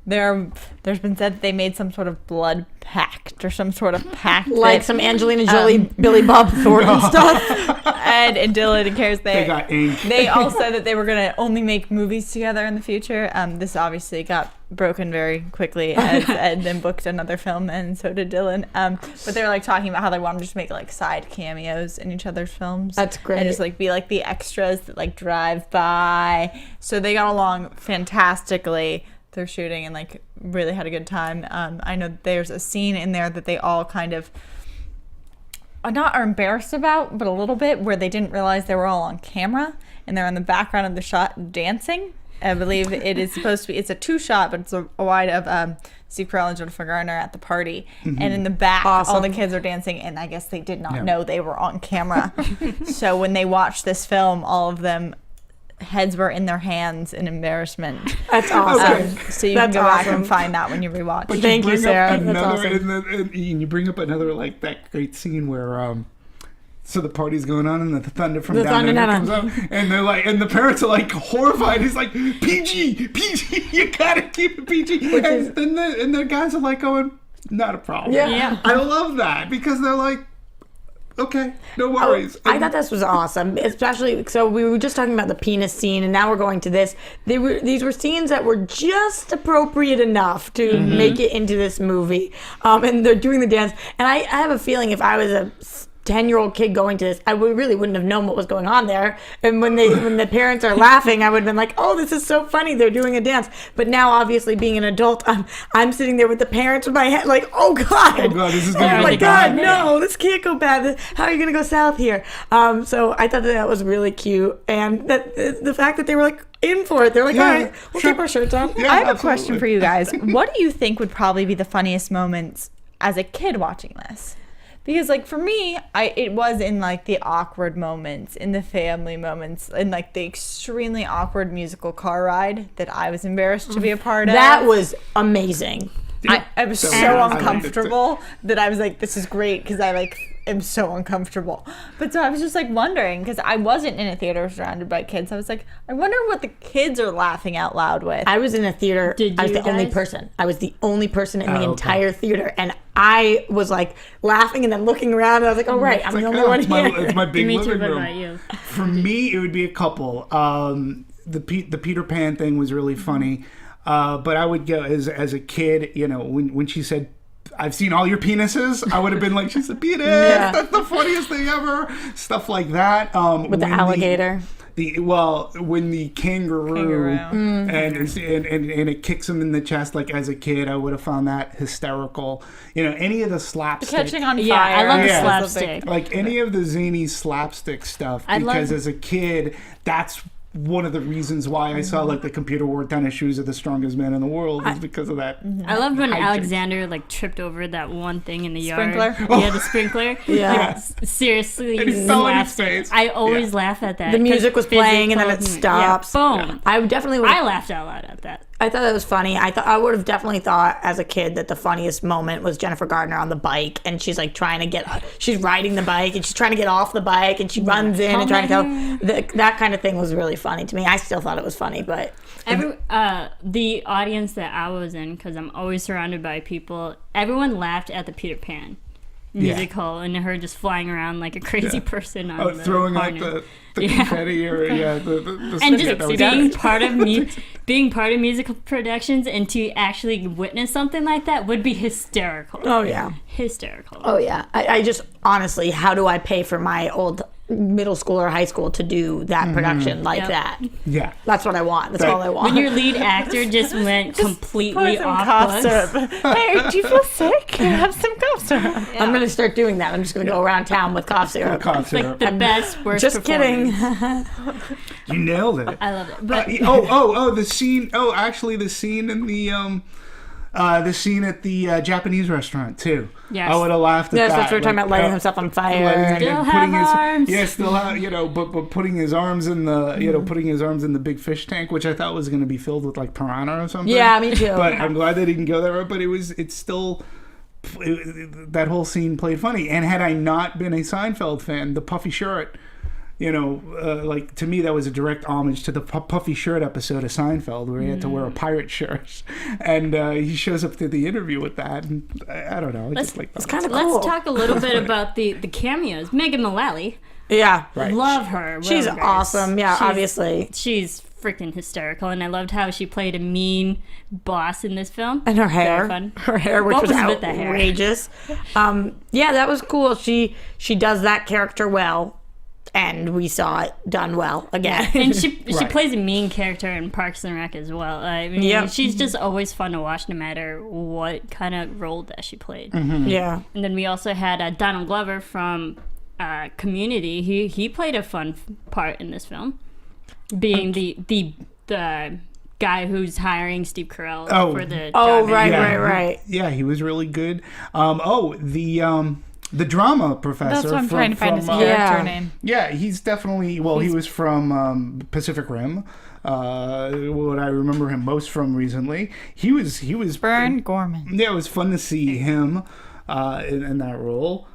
there's been said that they made some sort of blood pact or some sort of pact, like some Angelina Jolie, Billy Bob Thornton stuff. Ed and Dylan and Karis, they got ink. They all said that they were going to only make movies together in the future. This obviously got broken very quickly as Ed then booked another film, and so did Dylan. But they were like talking about how they wanted to just make like side cameos in each other's films. That's great. And just like be like the extras that like drive by. So they got along fantastically through shooting and like really had a good time. I know there's a scene in there that they all kind of are embarrassed about, but a little bit, where they didn't realize they were all on camera and they're in the background of the shot dancing. I believe it is supposed to be, it's a 2-shot, but it's a wide of Steve Carell and Jennifer Garner at the party. And in the back, all the kids are dancing, and I guess they did not know they were on camera. So when they watched this film, all of them heads were in their hands in embarrassment. That's awesome. So you can go back and find that when you rewatch. But Thank you, Sarah. That's awesome. And you bring up another, like, that great scene where so the party's going on and the thunder from down there comes up, and they're like, and the parents are like horrified. He's like, PG, you gotta keep it PG. And the guys are like going, not a problem. Yeah. I love that because they're like, okay, no worries. I thought this was awesome, especially, so we were just talking about the penis scene, and now we're going to this. These were scenes that were just appropriate enough to make it into this movie, and they're doing the dance. And I have a feeling if I was a 10-year-old kid going to this, I really wouldn't have known what was going on there. And when the parents are laughing, I would have been like, oh, this is so funny, they're doing a dance. But now, obviously, being an adult, I'm sitting there with the parents with my head like, oh god, this is gonna my god, no, this can't go bad. How are you gonna go south here? So I thought that was really cute, and that the fact that they were like in for it, they're like, all right, we'll keep our shirts on. I have a question for you guys. What do you think would probably be the funniest moments as a kid watching this? Because, like, for me, it was in, like, the awkward moments, in the family moments, in, like, the extremely awkward musical car ride that I was embarrassed to be a part of. That was amazing. I was so uncomfortable that I was like, this is great, because I, like, am so uncomfortable. But so I was just, like, wondering, because I wasn't in a theater surrounded by kids. I was like, I wonder what the kids are laughing out loud with. I was in a theater. I was the only person. I was the only person in the entire theater, and I was like laughing and then looking around, and I was like, "Oh right, I'm the only one here." It's my big living room. What about you? For me, it would be a couple. The Peter Pan thing was really funny, but I would go as a kid. When she said, "I've seen all your penises," I would have been like, "She's a penis." Yeah. That's the funniest thing ever. Stuff like that. With the alligator. When the kangaroo. And it kicks him in the chest, like as a kid, I would have found that hysterical. Any of the slapstick. The catching on fire. Yeah, I love the slapstick. Like any of the zany slapstick stuff, because as a kid, that's one of the reasons why I saw like the computer wore tennis shoes are the strongest men in the world is because of that. I loved when Hydrate. Alexander like tripped over that one thing in the Sprinkler? yard. Yeah, the sprinkler. Yeah. Like, seriously, And he fell on his face. I always laugh at that. The music 'cause was playing and then it physical- stops. Yeah, boom. I definitely would. I laughed out loud at that. I thought that was funny. I would have definitely thought as a kid that the funniest moment was Jennifer Gardner on the bike, and she's like she's riding the bike and she's trying to get off the bike, and she runs in and trying to tell that kind of thing was really funny to me. I still thought it was funny, but The audience that I was in, because I'm always surrounded by people, everyone laughed at the Peter Pan musical and her just flying around like a crazy person on the throwing out corner. the confetti or the And stick just that was- being part of musical productions and to actually witness something like that would be hysterical. oh yeah. Hysterical. Oh yeah. I just honestly, how do I pay for my old middle school or high school to do that production like Yep. that? Yeah. That's what I want. That's all I want. When your lead actor just went completely off cough books. syrup. Hey, do you feel sick? Have some cough syrup. I'm gonna start doing that. I'm just gonna go around town with cough syrup. Cough Like syrup. the best, worst Just kidding. performance. You nailed it. I love it. But The scene. Oh, actually, the scene in the scene at the Japanese restaurant too. Yes. I would have laughed at Yes, that. that's what we're talking about, lighting himself on fire. Still have arms. Yeah, still have, but putting his arms in the, putting his arms in the big fish tank, which I thought was going to be filled with like piranha or something. Yeah, me too. But I'm glad they didn't go there. But it's still. That whole scene played funny, and had I not been a Seinfeld fan, the puffy shirt, like to me that was a direct homage to the puffy shirt episode of Seinfeld where he had to wear a pirate shirt, and he shows up to the interview with that, and I don't know, Let's- just like It's kind of cool. let's talk a little bit about the cameos. Megan Mullally. Yeah. Right. Love her. She's Will Grace. awesome. Yeah, obviously. She's freaking hysterical, and I loved how she played a mean boss in this film. And her Very hair, fun. which What was was with the hair? outrageous. Yeah, that was cool. She does that character well, and we saw it done well again. And she Right. plays a mean character in Parks and Rec as well. I mean, Yep. she's just always fun to watch, no matter what kind of role that she played. Yeah. And then we also had Donald Glover from Community. He played a fun part in this film, being the guy who's hiring Steve Carell for the Oh, job. right, Yeah. right. Yeah, he was really good. The drama professor. That's what I'm trying to find his character Yeah. name. Yeah, he's definitely. He was from Pacific Rim. What I remember him most from recently. He was Vern Gorman. Yeah, it was fun to see him in that role.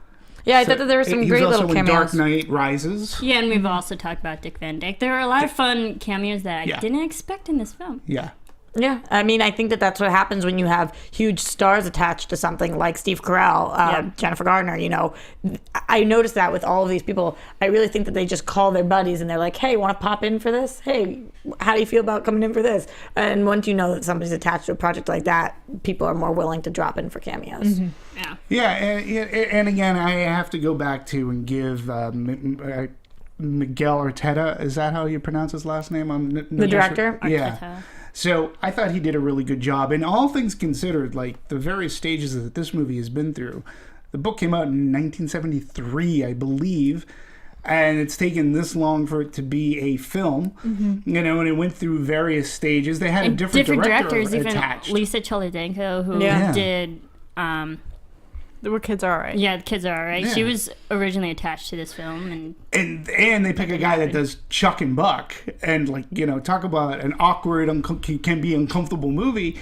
Yeah, I thought that there were some He great was also little in Dark cameos. Knight Rises. Yeah, and we've also talked about Dick Van Dyke. There are a lot of fun cameos that I Yeah. didn't expect in this film. Yeah. Yeah, I mean, I think that that's what happens when you have huge stars attached to something like Steve Carell, Jennifer Gardner. I noticed that with all of these people. I really think that they just call their buddies and they're like, "Hey, want to pop in for this? Hey, how do you feel about coming in for this?" And once you know that somebody's attached to a project like that, people are more willing to drop in for cameos. Yeah. Yeah, and again, I have to go back to and give Miguel Arteta. Is that how you pronounce his last name? The director? Yeah. Arteta. So I thought he did a really good job. And all things considered, like the various stages that this movie has been through, the book came out in 1973, I believe. And it's taken this long for it to be a film, and it went through various stages. They had And a different director directors, even attached. Lisa Cholodenko, who Yeah. did The kids are alright. The Kids Are Alright. Yeah. She was originally attached to this film, and And they pick a guy that does Chuck and Buck, and talk about an awkward, can be uncomfortable movie.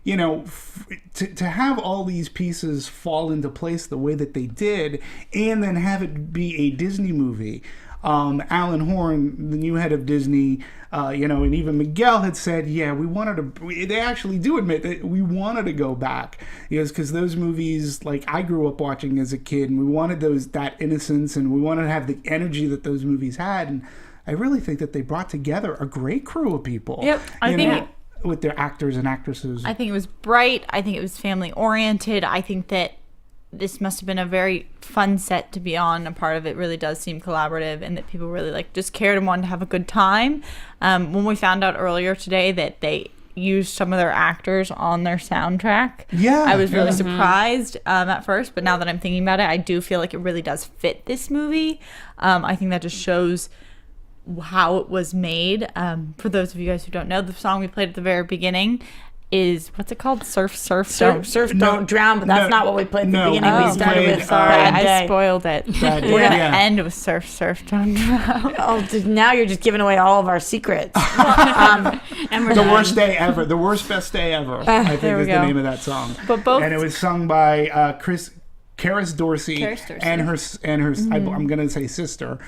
To have all these pieces fall into place the way that they did, and then have it be a Disney movie. Alan Horn, the new head of Disney, and even Miguel had said, yeah, they actually do admit that we wanted to go back. Because those movies, like I grew up watching as a kid, and we wanted that innocence, and we wanted to have the energy that those movies had. And I really think that they brought together a great crew of people. Yep. I think with their actors and actresses. I think it was bright. I think it was family oriented. I think that this must have been a very fun set to be on. A part of it really does seem collaborative, and that people really just cared and wanted to have a good time. When we found out earlier today that they used some of their actors on their soundtrack, I was really surprised at first, but now that I'm thinking about it, I do feel like it really does fit this movie. I think that just shows how it was made. For those of you guys who don't know, the song we played at the very beginning is, what's it called? Surf, Don't Drown, but that's not what we played at the beginning. we We started played, with Bad I Day. spoiled it. Bad Day, We're gonna yeah. end with Surf, Don't Drown. Oh, now you're just giving away all of our secrets. And we're The done. worst day ever. The worst best day ever. I think there we is the go. name of that song. But both- and it was sung by Karis Dorsey, Karis Dorsey. and her I'm gonna say sister,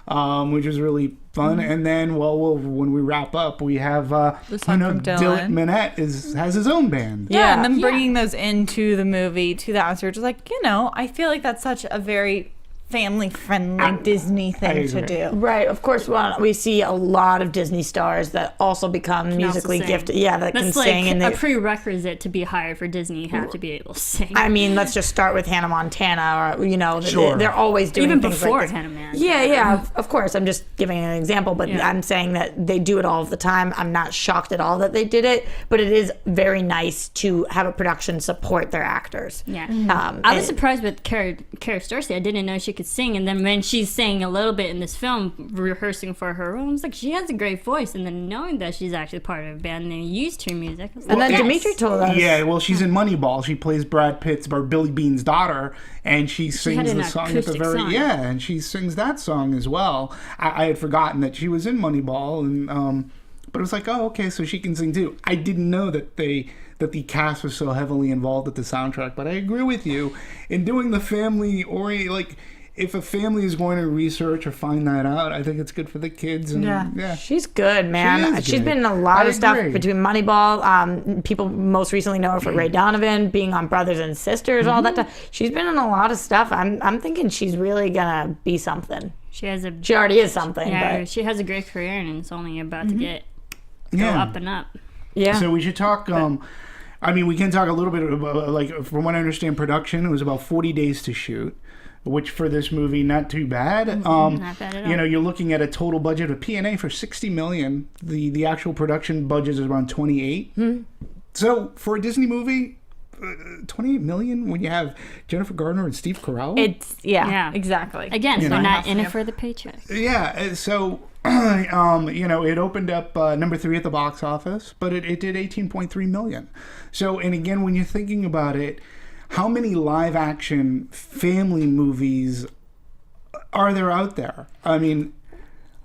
which was really fun. And then when we wrap up, we have song from Dylan. Minette has his own band. Yeah, and then bringing those into the movie, to the atmosphere, just like, I feel like that's such a very family-friendly Disney thing to do. Right, of course, we see a lot of Disney stars that also become musically sing. gifted. Yeah, that That's can like sing. And a prerequisite to be hired for Disney. You have to be able to sing. I mean, let's just start with Hannah Montana, or Sure. they're always doing Even things before like this. Hannah Montana. Yeah, of course. I'm just giving an example, but Yeah. I'm saying that they do it all of the time. I'm not shocked at all that they did it, but it is very nice to have a production support their actors. Yeah. I was and- surprised with Karis Dorsey. I didn't know she could sing. And then when she sang a little bit in this film, rehearsing for her role, I was like, she has a great voice. And then knowing that she's actually part of a band and they used her music. I was like, And then yes. Demetri told us. Yeah, well, she's in Moneyball. She plays Brad Pitt's or Billy Bean's daughter, and she had sings an the song at the acoustic very song. and she sings that song as well. I had forgotten that she was in Moneyball, and but it was like, oh, okay, so she can sing too. I didn't know that the cast was so heavily involved with the soundtrack, but I agree with you in doing the family like. If a family is going to research or find that out, I think it's good for the kids. And, yeah. She's good, man. She is She's good. been in a lot I of stuff agree. between Moneyball. People most recently know her for Ray Donovan, being on Brothers and Sisters, all that stuff. She's been in a lot of stuff. I'm thinking she's really gonna be something. She has a She already is something. yeah, But she has a great career and it's only about to go Yeah. up and up. yeah. So we should talk. I mean, we can talk a little bit about, like, from what I understand, production. It was about 40 days to shoot, which for this movie, not too bad. Not bad at all. You're looking at a total budget of P&A for $60 million. The actual production budget is around 28. So for a Disney movie, 28 million when you have Jennifer Garner and Steve Carell. It's, Yeah. exactly. Again, You they're know. not in it for the paycheck. Yeah, so it opened up number 3 at the box office, but it did 18.3 million. So, and again, when you're thinking about it, how many live action family movies are there out there? I mean,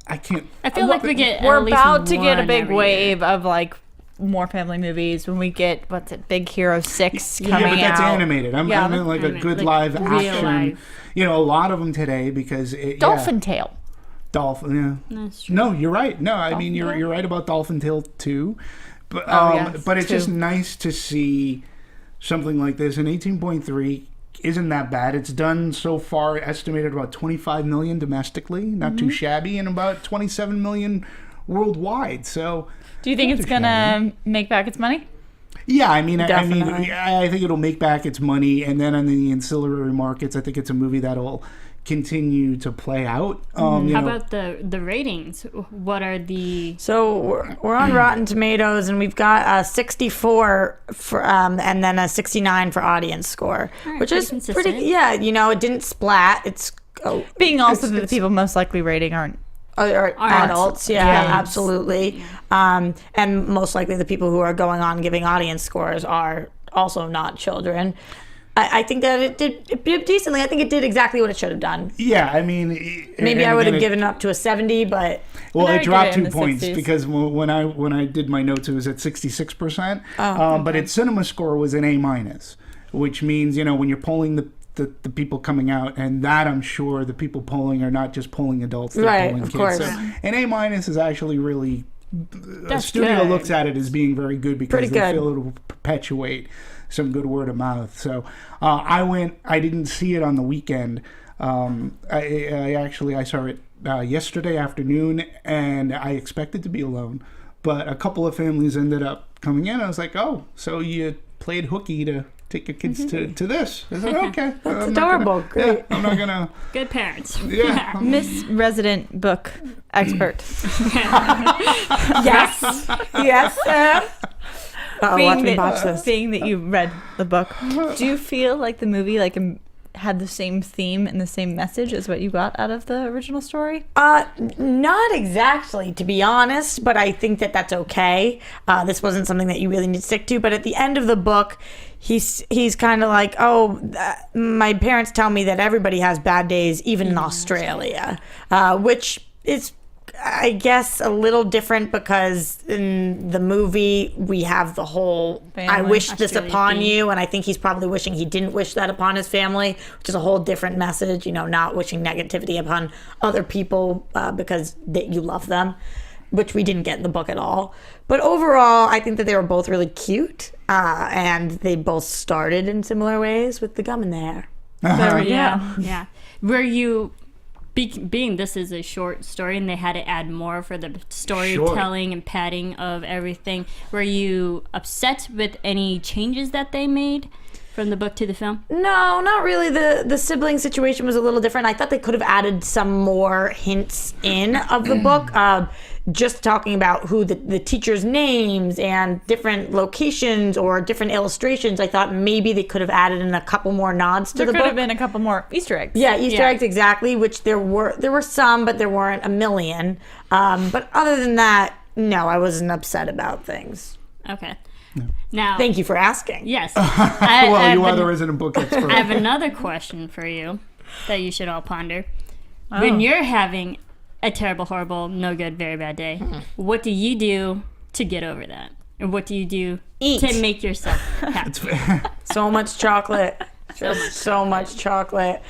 I can't. I feel like we get We're at least about to get a one big every wave of like more family movies when we get Big Hero 6 coming out. Yeah, but that's animated. I Yeah, mean, like a animated, good like live real action. life. A lot of them today because Dolphin Tale. Dolphin. Yeah. That's true. No, you're right. No, I mean Tale? you're right about Dolphin Tale 2. But yes, but it's 2. just nice to see something like this. And 18.3 isn't that bad. It's done so far estimated about 25 million domestically, not too shabby, and about 27 million worldwide. So Do you think Not it's too gonna make back its money? yeah, I mean, Definitely. I think it'll make back its money, and then on the ancillary markets, I think it's a movie that'll continue to play out. How about the ratings? What are the So we're on Rotten Tomatoes, and we've got a 64 for, and then a 69 for audience score, right, which pretty is consistent. pretty. Yeah, it didn't splat. It's Being also it's- the people most likely rating aren't. or adults, yeah, kids. absolutely. And most likely the people who are going on giving audience scores are also not children. I think that it did decently. I think it did exactly what it should have done. Yeah, I mean, Maybe I would have again, given it up to a 70, but Well, I it would dropped give it in 2 the points 60s. because when I did my notes, it was at 66%. But its cinema score was an A-, which means when you're polling the people coming out, and that I'm sure the people polling are not just polling adults, they're Right, polling of kids. course. So an A- is actually really. A studio good. looks at it as being very good because Pretty they good. feel it will perpetuate some good word of mouth. So I didn't see it on the weekend. I saw it yesterday afternoon, and I expected to be alone, but a couple of families ended up coming in. I was like, oh, so you played hooky to take your kids to this? I said, okay. That's adorable. Great. I'm not gonna. good parents? Yeah. Miss Resident Book Expert. yes, yes. Watch me watch this. Being that you read the book, do you feel like the movie had the same theme and the same message as what you got out of the original story? Not exactly, to be honest, but I think that that's okay. This wasn't something that you really need to stick to, but at the end of the book, he's kind of like, my parents tell me that everybody has bad days, even in Australia, which is, I guess, a little different because in the movie we have the whole I wish this upon you, and I think he's probably wishing he didn't wish that upon his family, which is a whole different message, not wishing negativity upon other people because that you love them, which we didn't get in the book at all. But overall, I think that they were both really cute, and they both started in similar ways with the gum in their hair. Yeah. Were you... Being this is a short story and they had to add more for the storytelling and padding of everything, were you upset with any changes that they made from the book to the film? No, not really. The sibling situation was a little different. I thought they could have added some more hints in of the book, just talking about who the teachers' names and different locations or different illustrations. I thought maybe they could have added in a couple more nods to the book. There could have been a couple more Easter eggs. Yeah, Easter eggs, exactly, which there were some, but there weren't a million. But other than that, no, I wasn't upset about things. Okay. Now, thank you for asking. Yes. Well, you are the resident book expert. I have another question for you that you should all ponder. When you're having a terrible, horrible, no good, very bad day, what do you do to get over that? Or what do you do to make yourself happy? So much chocolate. So much chocolate.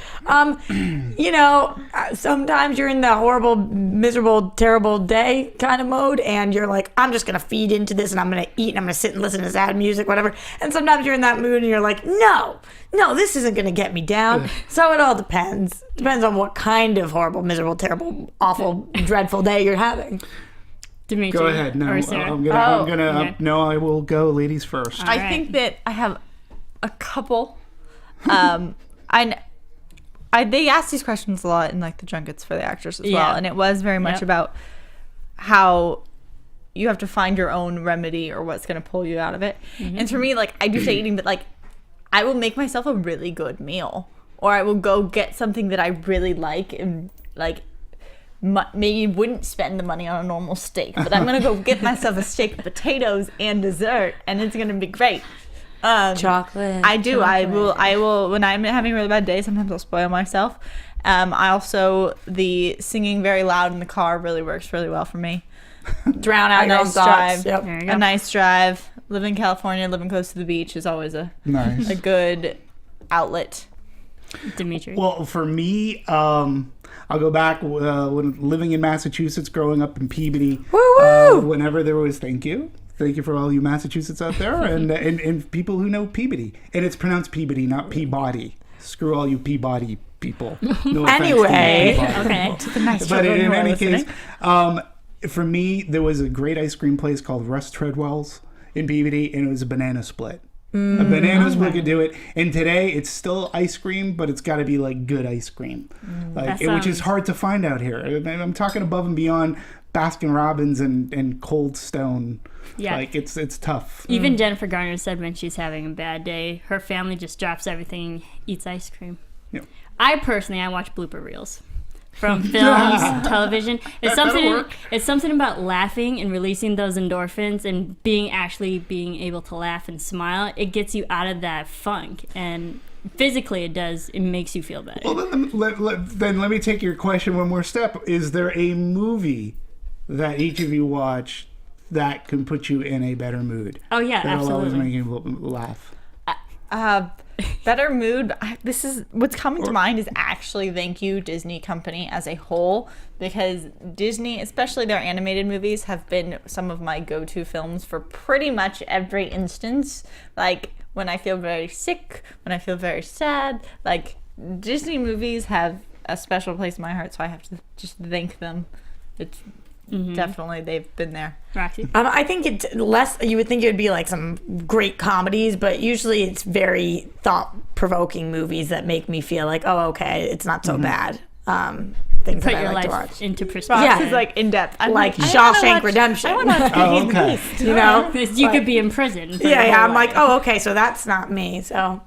Sometimes you're in the horrible, miserable, terrible day kind of mode, and you're like, I'm just gonna feed into this, and I'm gonna eat, and I'm gonna sit and listen to sad music, whatever. And sometimes you're in that mood, and you're like, no, this isn't gonna get me down. So it all depends. Depends on what kind of horrible, miserable, terrible, awful, dreadful day you're having. Dimitri, go ahead. No, or Sarah? No, I will go. Ladies first. All I right. think that I have a couple. They asked these questions a lot in like the junkets for the actors as well, and it was very much about how you have to find your own remedy or what's going to pull you out of it. And for me, like, I do say eating, but like I will make myself a really good meal, or I will go get something that I really like and like maybe wouldn't spend the money on a normal steak, but I'm gonna go get myself a steak, potatoes, and dessert, and it's gonna be great. Chocolate. I do. Chocolate. I will. When I'm having a really bad day, sometimes I'll spoil myself. I also, the singing very loud in the car really works really well for me. Drown out your own thoughts. Yep. A nice drive. Live in California, living close to the beach is always a good outlet. Dimitri. Well, for me, I'll go back when living in Massachusetts, growing up in Peabody. Whenever there was, thank you for all you Massachusetts out there, and people who know Peabody, and it's pronounced Peabody, not Peabody. Screw all you Peabody people. No anyway, okay. But in any case, for me, there was a great ice cream place called Russ Treadwell's in Peabody, and it was a banana split. A banana split could do it. And today, it's still ice cream, but it's got to be like good ice cream, which is hard to find out here. I'm talking above and beyond Baskin Robbins and Cold Stone. Yeah. Like it's tough. Even Jennifer Garner said when she's having a bad day, her family just drops everything and eats ice cream. Yeah. I watch blooper reels from films, television. It's something about laughing and releasing those endorphins and being able to laugh and smile. It gets you out of that funk, and physically it makes you feel better. Well, then let me take your question one more step. Is there a movie that each of you watch that can put you in a better mood? Oh yeah, that'll always absolutely. make you laugh. Better mood. This is what's coming to mind is actually thank you Disney Company as a whole, because Disney, especially their animated movies, have been some of my go-to films for pretty much every instance. Like when I feel very sick, when I feel very sad, like Disney movies have a special place in my heart, so I have to just thank them. It's definitely, they've been there. Roxy? I think it's less, you would think it would be like some great comedies, but usually it's very thought-provoking movies that make me feel like, oh, okay, it's not so bad. Things Put that I your like to life watch. into perspective. Yeah. It's like in depth. I'm Like I Shawshank watch, Redemption. I want to Oh, okay. You know? You could be in prison. Yeah, I'm like, oh, okay, so that's not me. So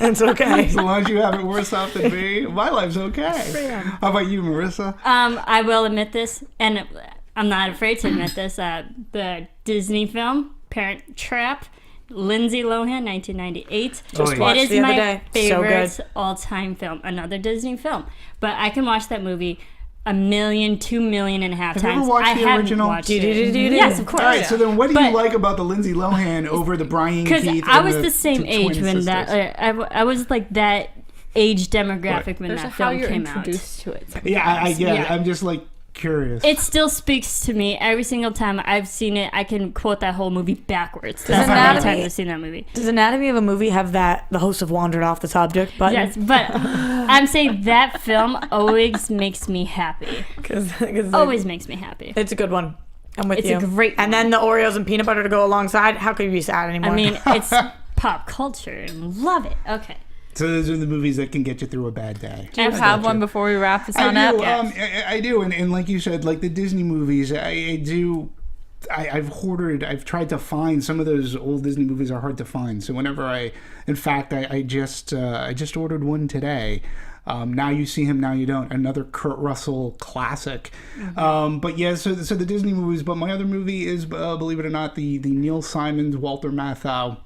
It's okay. As long as you have it worse off than me, my life's okay. How about you, Marissa? I will admit this, and I'm not afraid to admit this. The Disney film Parent Trap, Lindsay Lohan, 1998. Just watched it is the other my day. So favorite good. all-time film. Another Disney film, but I can watch that movie 1 million, 2 million and a half Have you times. ever watched I the haven't original? watched it. Yes, of course. All right, so then what do you But- like about the Lindsay Lohan over the Brian Because Keith? I and was the same two age twin when sisters? that. I was like that age demographic when There's that how film you're came out. introduced to it. Yeah, Yeah. I'm just like curious. It still speaks to me every single time I've seen it. I can quote that whole movie backwards. That's how many Anatomy- times I've seen that movie. Does Anatomy of a Movie have that the hosts have wandered off the subject button? Yes, but I'm saying that film always makes me happy. Cause Always makes me happy. it's a good one. I'm with It's you. a great And one. then the Oreos and peanut butter to go alongside. How could you be sad anymore? I mean, it's pop culture and love it. Okay. So those are the movies that can get you through a bad day. Do you have one before we wrap this I on do. up? I do, and like you said, like the Disney movies, I do. I've hoarded. I've tried to find some of those old Disney movies are hard to find. So whenever in fact, I just ordered one today. Now You See Him, Now You Don't, another Kurt Russell classic. But yeah, so the Disney movies. But my other movie is, believe it or not, the Neil Simons, Walter Matthau,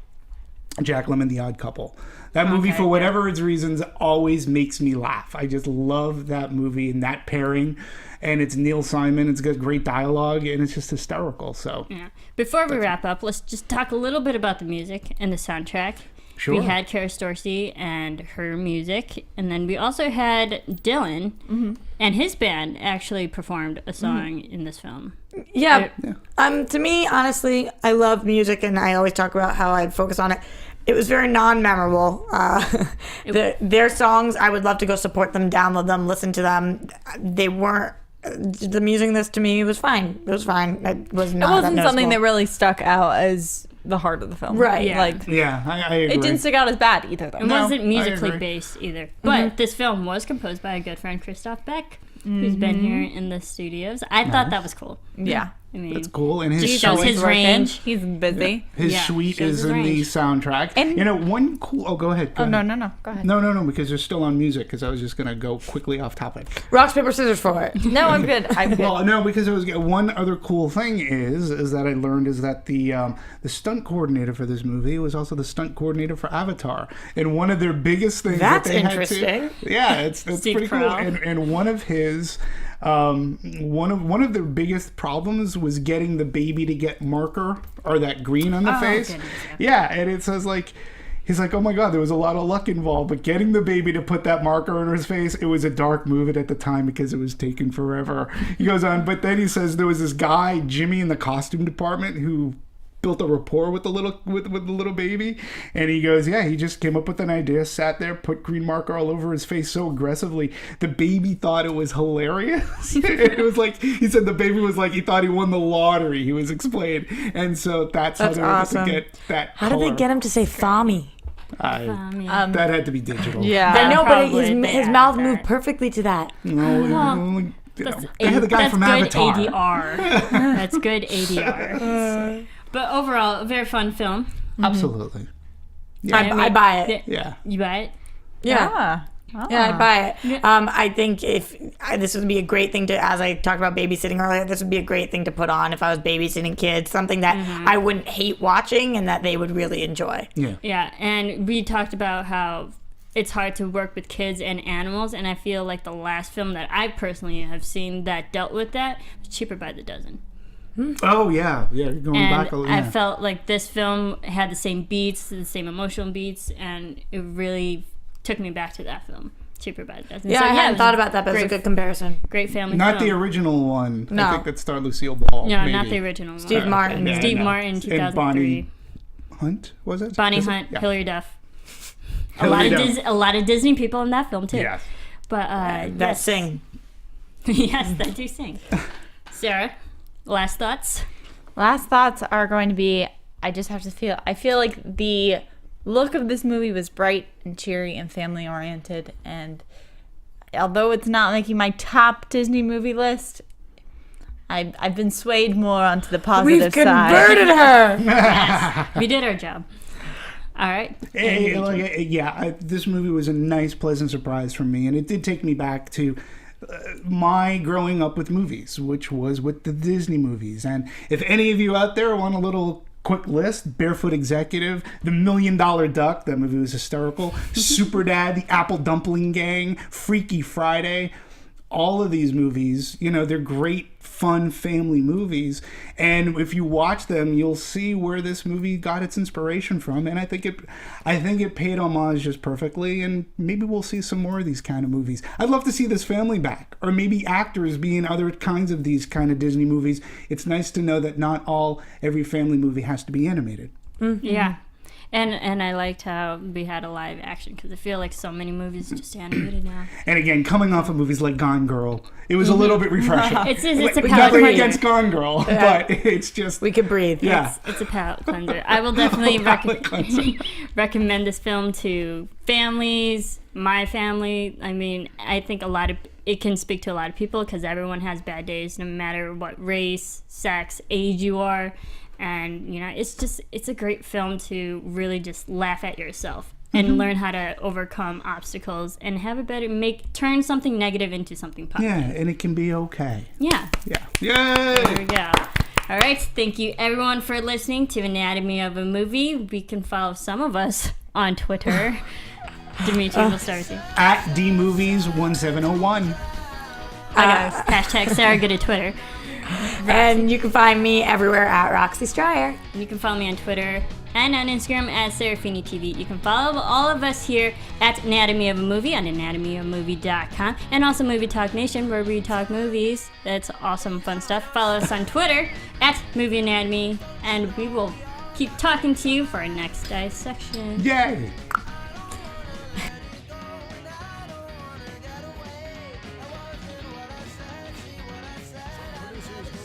Jack Lemmon, The Odd Couple. That movie, Okay, for whatever its reasons, always makes me laugh. I just love that movie and that pairing. And it's Neil Simon. It's got great dialogue, and it's just hysterical. So Yeah. Before we wrap up, let's just talk a little bit about the music and the soundtrack. Sure. We had Kara Dorsey and her music, and then we also had Dylan and his band actually performed a song in this film. yeah. To me, honestly, I love music, and I always talk about how I'd focus on it. It was very non-memorable. Their songs, I would love to go support them, download them, listen to them. They weren't. The music in this, to me, was fine. It was fine. It was It not wasn't that something that noticeable. really stuck out as the heart of the film. Right. Yeah. Like, yeah, I agree. it didn't stick out as bad either, though. It No, wasn't I musically agree. based either. But this film was composed by a good friend, Christoph Beck, who's been here in the studios. I thought that was cool. Yeah. I mean, It's cool, and He his shows suite, his range. He's busy. his Yeah, suite shows is his in the range. soundtrack. And- you know, one cool. Oh, go ahead. Go ahead. No. Go ahead. No, because they're still on music. Because I was just gonna go quickly off topic. Rocks, paper, scissors for it. No, I'm good. I'm good. Well, no, because it was one other cool thing is that I learned is that the stunt coordinator for this movie was also the stunt coordinator for Avatar, and one of their biggest things. That's that they interesting. Had to, yeah, it's Steve pretty cool. Carell. And one of his. One of their biggest problems was getting the baby to get marker or that green on the face. goodness, Yeah, and it says like. He's like, oh my God, there was a lot of luck involved, but getting the baby to put that marker on his face, it was a dark move at the time because it was taking forever. He goes on, but then he says there was this guy, Jimmy, in the costume department who built a rapport with the little baby, and he goes, yeah, he just came up with an idea, sat there, put green marker all over his face so aggressively, the baby thought it was hilarious. It was like, he said the baby was like, he thought he won the lottery, he was explaining, and so that's how That's they were able awesome. to get that How did they color. get him to say Thami? That had to be digital. Yeah. I know, but probably his they mouth added moved that. perfectly to that. No, they had the guy that's from good Avatar. ADR. That's good ADR. But overall, a very fun film. Absolutely. I buy it. Yeah. You buy it? Yeah. Yeah, I buy it. I think this would be a great thing to, as I talked about babysitting earlier, this would be a great thing to put on if I was babysitting kids, something that I wouldn't hate watching and that they would really enjoy. Yeah. Yeah, and we talked about how it's hard to work with kids and animals, and I feel like the last film that I personally have seen that dealt with that was Cheaper by the Dozen. Oh, yeah. Yeah, going And back a little. I Yeah. felt like this film had the same beats, the same emotional beats, and it really took me back to that film, Cheaper by the Dozen. Yeah, So, I it hadn't was thought about that, but it's a great- good comparison. Great family Not film. the original one. No. I think that starred Lucille Ball. No, maybe. not the original one. Steve Martin. Yeah, Steve no. Martin, And 2003. Bonnie Hunt, was it? Bonnie Is it? Hunt, Yeah. Hilary Duff. Hilary Duff. A lot of Disney people in that film too. Yeah. But That yes. sing. Yes, that do sing. Sarah, last thoughts? Last thoughts are going to be, I feel like the look of this movie was bright and cheery and family oriented, and although it's not making my top Disney movie list, I've been swayed more onto the positive We've side. converted her. We did our job. All right. This movie was a nice, pleasant surprise for me, and it did take me back to my growing up with movies, which was with the Disney movies. And if any of you out there want a little quick list: Barefoot Executive, The $1 Million Duck, that movie was hysterical, Super Dad, The Apple Dumpling Gang, Freaky Friday. All of these movies, they're great, fun family movies. And if you watch them, you'll see where this movie got its inspiration from. And I think it paid homage just perfectly. And maybe we'll see some more of these kind of movies. I'd love to see this family back, or maybe actors be in other kinds of these kind of Disney movies. It's nice to know that not every family movie has to be animated. Mm-hmm. Yeah. And I liked how we had a live action, because I feel like so many movies are just animated now. And again, coming off of movies like Gone Girl, it was a little bit refreshing. It's a palate Nothing cleanser. against Gone Girl, but it's just... We could breathe. Yeah. It's a palate cleanser. I will definitely recommend this film to families, my family. I mean, I think it can speak to a lot of people, because everyone has bad days, no matter what race, sex, age you are. And, it's a great film to really just laugh at yourself and learn how to overcome obstacles and have a better, turn something negative into something positive. Yeah, and it can be okay. Yeah. Yeah. Yay! There we go. All right. Thank you, everyone, for listening to Anatomy of a Movie. We can follow some of us on Twitter. Demetri, we'll start with you. At DMovies1701. Hi, guys. Hashtag Sarah good at Twitter. And you can find me everywhere at Roxy Striar. You can follow me on Twitter and on Instagram at Serafini TV. You can follow all of us here at Anatomy of a Movie on anatomyofmovie.com, and also Movie Talk Nation, where we talk movies. That's awesome, fun stuff. Follow us on Twitter at Movie Anatomy, and we will keep talking to you for our next dissection. Yay!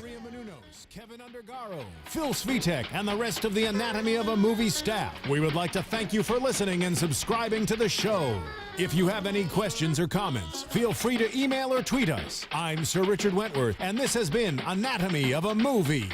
Maria Menounos, Kevin Undergaro, Phil Svitek, and the rest of the Anatomy of a Movie staff. We would like to thank you for listening and subscribing to the show. If you have any questions or comments, feel free to email or tweet us. I'm Sir Richard Wentworth, and this has been Anatomy of a Movie.